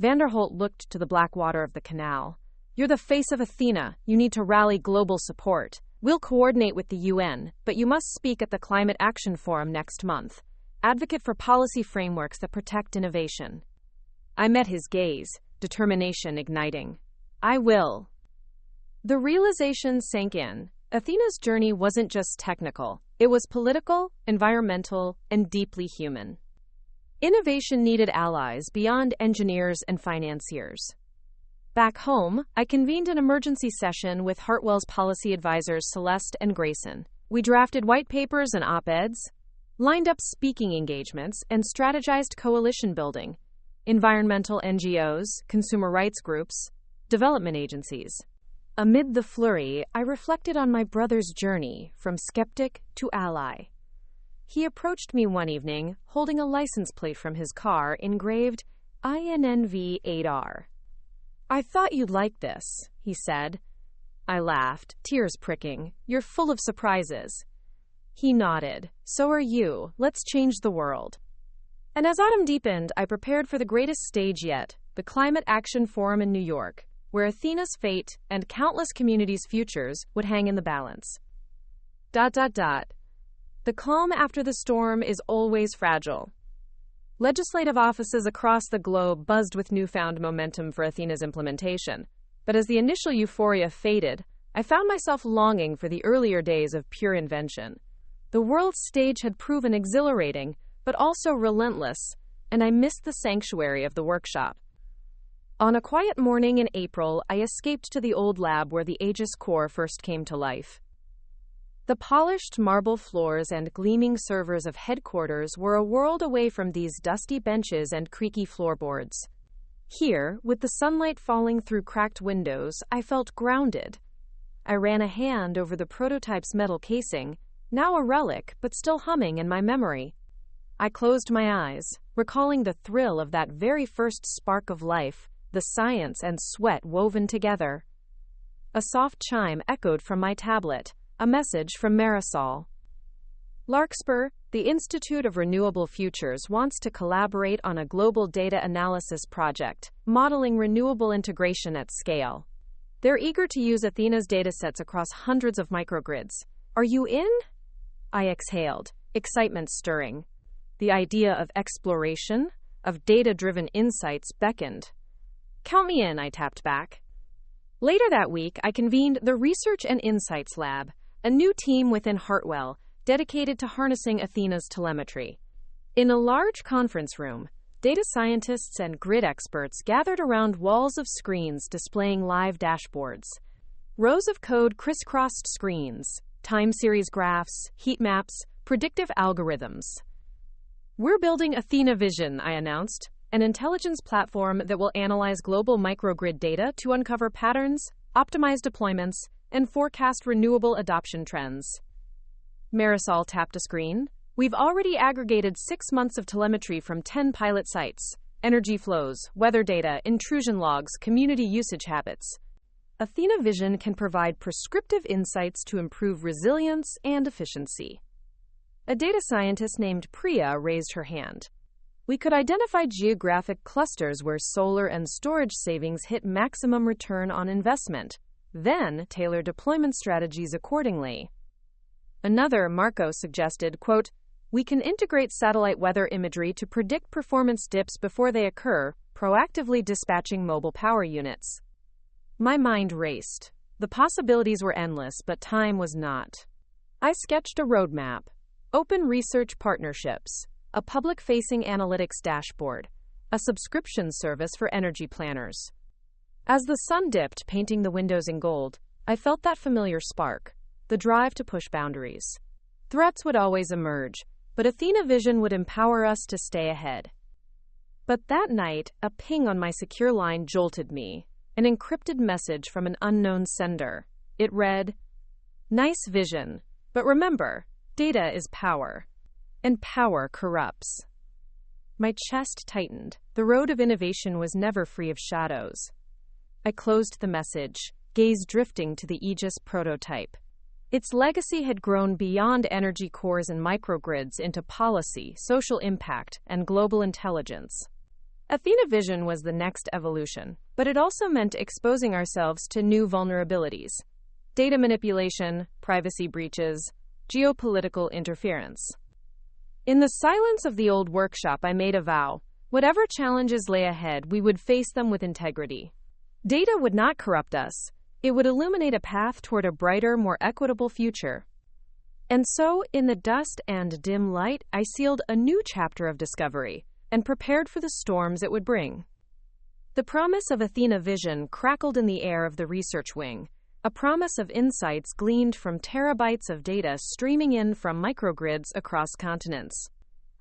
Vanderholt looked to the black water of the canal. You're the face of Athena. You need to rally global support. We'll coordinate with the UN, but you must speak at the Climate Action Forum next month. Advocate for policy frameworks that protect innovation. I met his gaze, determination igniting. I will. The realization sank in. Athena's journey wasn't just technical. It was political, environmental, and deeply human. Innovation needed allies beyond engineers and financiers. Back home, I convened an emergency session with Hartwell's policy advisors Celeste and Grayson. We drafted white papers and op-eds, lined up speaking engagements, and strategized coalition building. Environmental NGOs, consumer rights groups, development agencies. Amid the flurry, I reflected on my brother's journey from skeptic to ally. He approached me one evening, holding a license plate from his car engraved INNV8R. I thought you'd like this, he said. I laughed, tears pricking. You're full of surprises. He nodded. So are you. Let's change the world. And as autumn deepened, I prepared for the greatest stage yet, the Climate Action Forum in New York, where Athena's fate and countless communities' futures would hang in the balance. The calm after the storm is always fragile. Legislative offices across the globe buzzed with newfound momentum for Athena's implementation. But as the initial euphoria faded, I found myself longing for the earlier days of pure invention. The world stage had proven exhilarating, but also relentless, and I missed the sanctuary of the workshop. On a quiet morning in April, I escaped to the old lab where the Aegis core first came to life. The polished marble floors and gleaming servers of headquarters were a world away from these dusty benches and creaky floorboards. Here, with the sunlight falling through cracked windows, I felt grounded. I ran a hand over the prototype's metal casing, now a relic, but still humming in my memory. I closed my eyes, recalling the thrill of that very first spark of life, the science and sweat woven together. A soft chime echoed from my tablet, a message from Marisol. Larkspur, the Institute of Renewable Futures, wants to collaborate on a global data analysis project, modeling renewable integration at scale. They're eager to use Athena's datasets across hundreds of microgrids. Are you in? I exhaled, excitement stirring. The idea of exploration, of data-driven insights beckoned. Count me in, I tapped back. Later that week, I convened the Research and Insights Lab, a new team within Hartwell, dedicated to harnessing Athena's telemetry. In a large conference room, data scientists and grid experts gathered around walls of screens displaying live dashboards. Rows of code crisscrossed screens, time series graphs, heat maps, predictive algorithms. We're building Athena Vision, I announced, an intelligence platform that will analyze global microgrid data to uncover patterns, optimize deployments, and forecast renewable adoption trends. Marisol tapped a screen. We've already aggregated 6 months of telemetry from 10 pilot sites, energy flows, weather data, intrusion logs, community usage habits. Athena Vision can provide prescriptive insights to improve resilience and efficiency. A data scientist named Priya raised her hand. We could identify geographic clusters where solar and storage savings hit maximum return on investment, then tailor deployment strategies accordingly. Another, Marco, suggested, quote, we can integrate satellite weather imagery to predict performance dips before they occur, proactively dispatching mobile power units. My mind raced. The possibilities were endless, but time was not. I sketched a roadmap. Open research partnerships, a public-facing analytics dashboard, a subscription service for energy planners. As the sun dipped, painting the windows in gold, I felt that familiar spark, the drive to push boundaries. Threats would always emerge, but Athena Vision would empower us to stay ahead. But that night, a ping on my secure line jolted me, an encrypted message from an unknown sender. It read, "Nice vision, but remember, data is power, and power corrupts." My chest tightened. The road of innovation was never free of shadows. I closed the message, gaze drifting to the Aegis prototype. Its legacy had grown beyond energy cores and microgrids into policy, social impact, and global intelligence. Athena Vision was the next evolution, but it also meant exposing ourselves to new vulnerabilities: data manipulation, privacy breaches, geopolitical interference. In the silence of the old workshop, I made a vow. Whatever challenges lay ahead, we would face them with integrity. Data would not corrupt us. It would illuminate a path toward a brighter, more equitable future. And so, in the dust and dim light, I sealed a new chapter of discovery and prepared for the storms it would bring. The promise of Athena Vision crackled in the air of the research wing, a promise of insights gleaned from terabytes of data streaming in from microgrids across continents.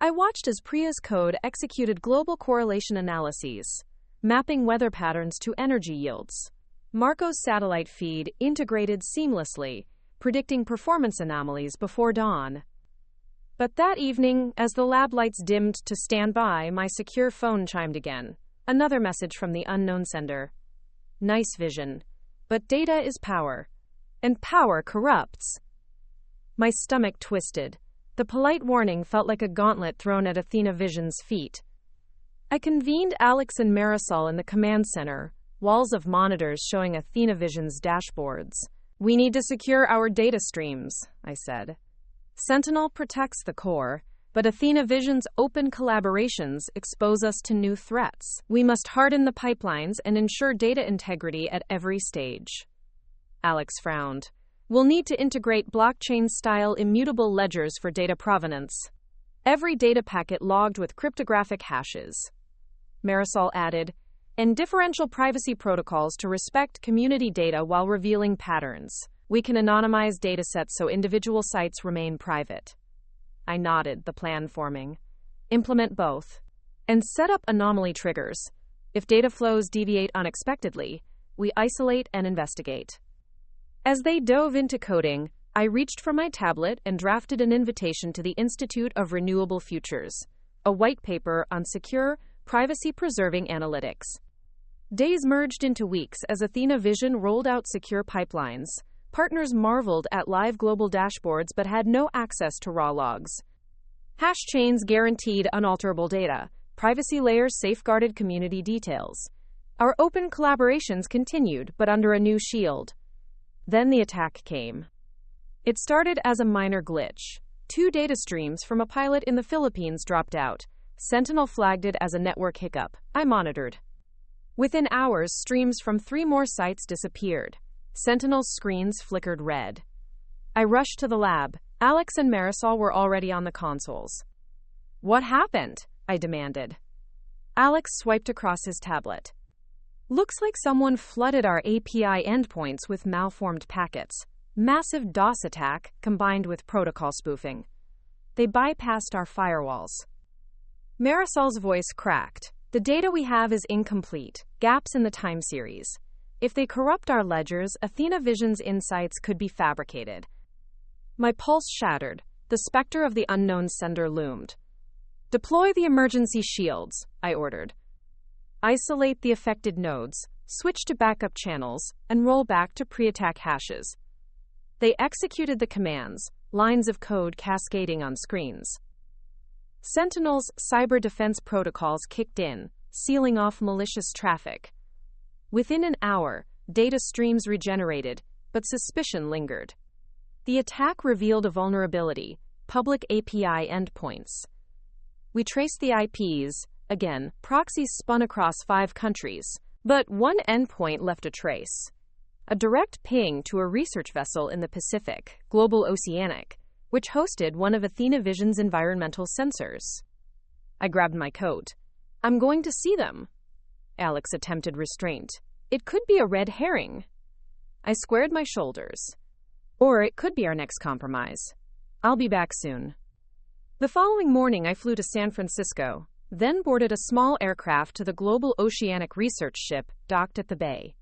I watched as Priya's code executed global correlation analyses, mapping weather patterns to energy yields. Marco's satellite feed integrated seamlessly, predicting performance anomalies before dawn. But that evening, as the lab lights dimmed to standby, my secure phone chimed again. Another message from the unknown sender. Nice vision, but data is power, and power corrupts. My stomach twisted. The polite warning felt like a gauntlet thrown at Athena Vision's feet. I convened Alex and Marisol in the command center, walls of monitors showing Athena Vision's dashboards. We need to secure our data streams, I said. Sentinel protects the core, but Athena Vision's open collaborations expose us to new threats. We must harden the pipelines and ensure data integrity at every stage. Alex frowned. We'll need to integrate blockchain-style immutable ledgers for data provenance. Every data packet logged with cryptographic hashes. Marisol added, and differential privacy protocols to respect community data while revealing patterns. We can anonymize datasets so individual sites remain private. I nodded, the plan forming. Implement both. And set up anomaly triggers. If data flows deviate unexpectedly, we isolate and investigate. As they dove into coding, I reached for my tablet and drafted an invitation to the Institute of Renewable Futures, a white paper on secure, privacy-preserving analytics. Days merged into weeks as Athena Vision rolled out secure pipelines. Partners marveled at live global dashboards but had no access to raw logs. Hash chains guaranteed unalterable data. Privacy layers safeguarded community details. Our open collaborations continued, but under a new shield. Then the attack came. It started as a minor glitch. 2 data streams from a pilot in the Philippines dropped out. Sentinel flagged it as a network hiccup. I monitored. Within hours, streams from 3 more sites disappeared. Sentinel's screens flickered red. I rushed to the lab. Alex and Marisol were already on the consoles. What happened? I demanded. Alex swiped across his tablet. Looks like someone flooded our API endpoints with malformed packets. Massive DOS attack combined with protocol spoofing. They bypassed our firewalls. Marisol's voice cracked. The data we have is incomplete. Gaps in the time series. If they corrupt our ledgers, Athena Vision's insights could be fabricated. My pulse shattered. The specter of the unknown sender loomed. Deploy the emergency shields, I ordered. Isolate the affected nodes, switch to backup channels, and roll back to pre-attack hashes. They executed the commands, lines of code cascading on screens. Sentinel's cyber defense protocols kicked in, sealing off malicious traffic. Within an hour, data streams regenerated, but suspicion lingered. The attack revealed a vulnerability: public API endpoints. We traced the IPs. Again, proxies spun across 5 countries, but one endpoint left a trace. A direct ping to a research vessel in the Pacific, Global Oceanic, which hosted one of Athena Vision's environmental sensors. I grabbed my coat. I'm going to see them. Alex attempted restraint. It could be a red herring. I squared my shoulders. Or it could be our next compromise. I'll be back soon. The following morning, I flew to San Francisco, then boarded a small aircraft to the Global Oceanic research ship docked at the bay.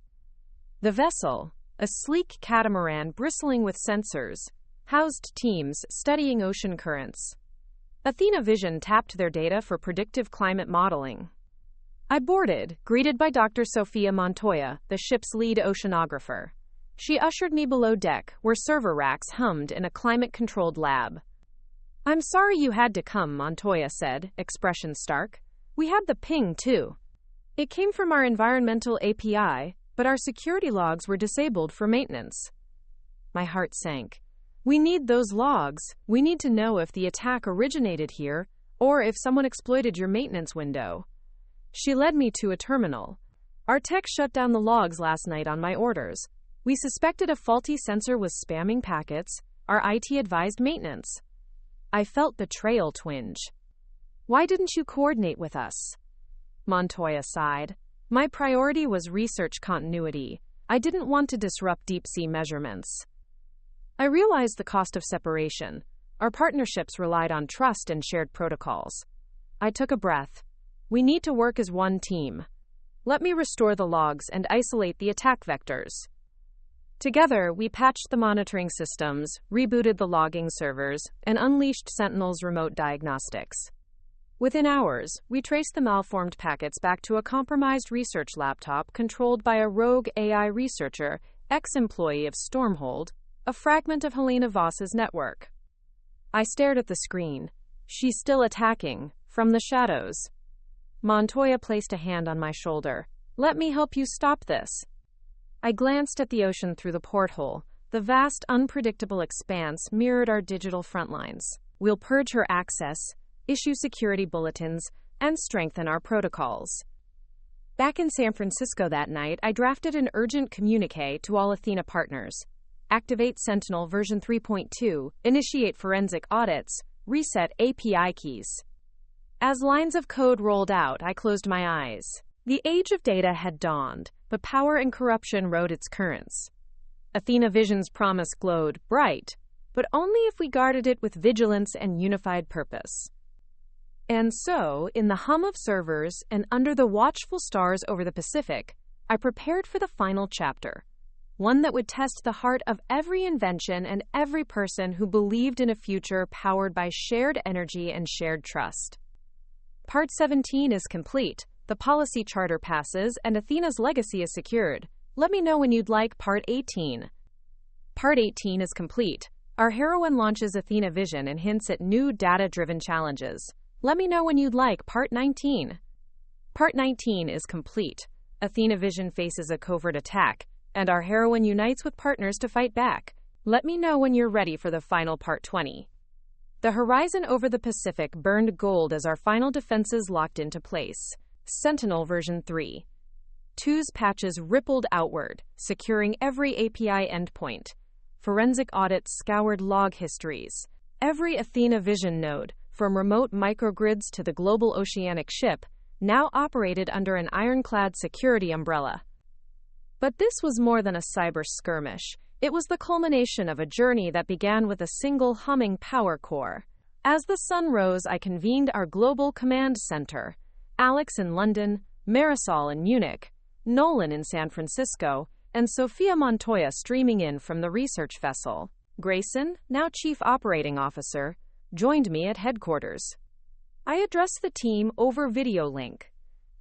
The vessel, a sleek catamaran bristling with sensors, housed teams studying ocean currents. Athena Vision tapped their data for predictive climate modeling. I boarded, greeted by Dr. Sofia Montoya, the ship's lead oceanographer. She ushered me below deck, where server racks hummed in a climate-controlled lab. I'm sorry you had to come, Montoya said, expression stark. We had the ping, too. It came from our environmental API, but our security logs were disabled for maintenance. My heart sank. We need those logs. We need to know if the attack originated here, or if someone exploited your maintenance window. She led me to a terminal. Our tech shut down the logs last night on my orders. We suspected a faulty sensor was spamming packets. Our IT advised maintenance. I felt betrayal twinge. Why didn't you coordinate with us? Montoya sighed. My priority was research continuity. I didn't want to disrupt deep-sea measurements. I realized the cost of separation. Our partnerships relied on trust and shared protocols. I took a breath. We need to work as one team. Let me restore the logs and isolate the attack vectors. Together, we patched the monitoring systems, rebooted the logging servers, and unleashed Sentinel's remote diagnostics. Within hours, we traced the malformed packets back to a compromised research laptop controlled by a rogue AI researcher, ex-employee of Stormhold, a fragment of Helena Voss's network. I stared at the screen. She's still attacking, from the shadows. Montoya placed a hand on my shoulder. Let me help you stop this. I glanced at the ocean through the porthole. The vast, unpredictable expanse mirrored our digital frontlines. We'll purge her access, issue security bulletins, and strengthen our protocols. Back in San Francisco that night, I drafted an urgent communique to all Athena partners. Activate Sentinel version 3.2, initiate forensic audits, reset API keys. As lines of code rolled out, I closed my eyes. The age of data had dawned, but power and corruption rode its currents. Athena Vision's promise glowed bright, but only if we guarded it with vigilance and unified purpose. And so, in the hum of servers and under the watchful stars over the Pacific, I prepared for the final chapter, one that would test the heart of every invention and every person who believed in a future powered by shared energy and shared trust. Part 17 is complete, the policy charter passes, and Athena's legacy is secured. Let me know when you'd like Part 18. Part 18 is complete. Our heroine launches Athena Vision and hints at new data-driven challenges. Let me know when you'd like Part 19. Part 19 is complete. Athena Vision faces a covert attack, and our heroine unites with partners to fight back. Let me know when you're ready for the final Part 20. The horizon over the Pacific burned gold as our final defenses locked into place. Sentinel version 3. 2's patches rippled outward, securing every API endpoint. Forensic audits scoured log histories. Every Athena Vision node, from remote microgrids to the global oceanic ship, now operated under an ironclad security umbrella. But this was more than a cyber skirmish. It was the culmination of a journey that began with a single humming power core. As the sun rose, I convened our global command center. Alex in London, Marisol in Munich, Nolan in San Francisco, and Sophia Montoya streaming in from the research vessel. Grayson, now Chief Operating Officer, joined me at headquarters. I addressed the team over video link.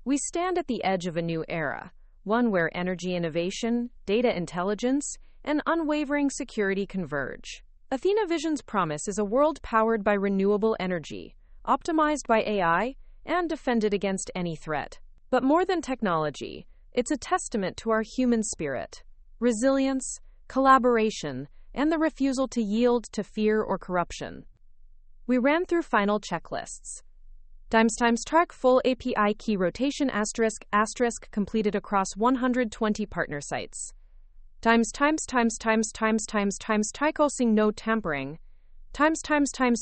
We stand at the edge of a new era, one where energy innovation, data intelligence, and unwavering security converge. Athena Vision's promise is a world powered by renewable energy, optimized by AI, and defended against any threat. But more than technology, it's a testament to our human spirit, resilience, collaboration, and the refusal to yield to fear or corruption. We ran through final checklists. Track full API key rotation ** completed across 120 partner sites. Tycosing no tampering. Tycosing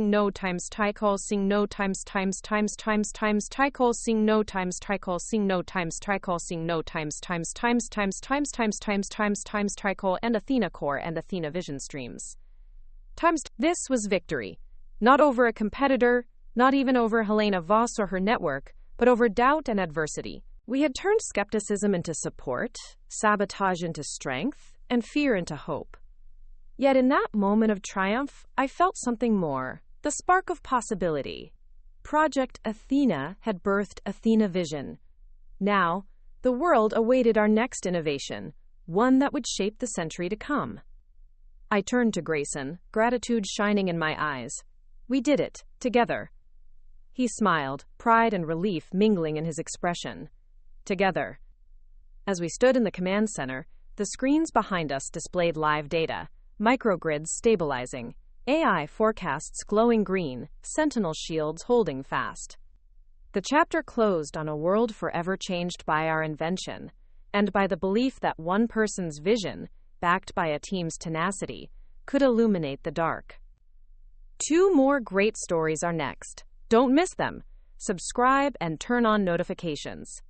no Tycosing no Tycosing no Tycosing no Tycol and Athena Core and Athena Vision streams. This was victory. Not over a competitor, not even over Helena Voss or her network, but over doubt and adversity. We had turned skepticism into support, sabotage into strength, and fear into hope. Yet in that moment of triumph, I felt something more, the spark of possibility. Project Athena had birthed Athena Vision. Now, the world awaited our next innovation, one that would shape the century to come. I turned to Grayson, gratitude shining in my eyes. We did it, together. He smiled, pride and relief mingling in his expression. Together. As we stood in the command center, the screens behind us displayed live data, microgrids stabilizing, AI forecasts glowing green, sentinel shields holding fast. The chapter closed on a world forever changed by our invention, and by the belief that one person's vision, backed by a team's tenacity, could illuminate the dark. 2 more great stories are next. Don't miss them. Subscribe and turn on notifications.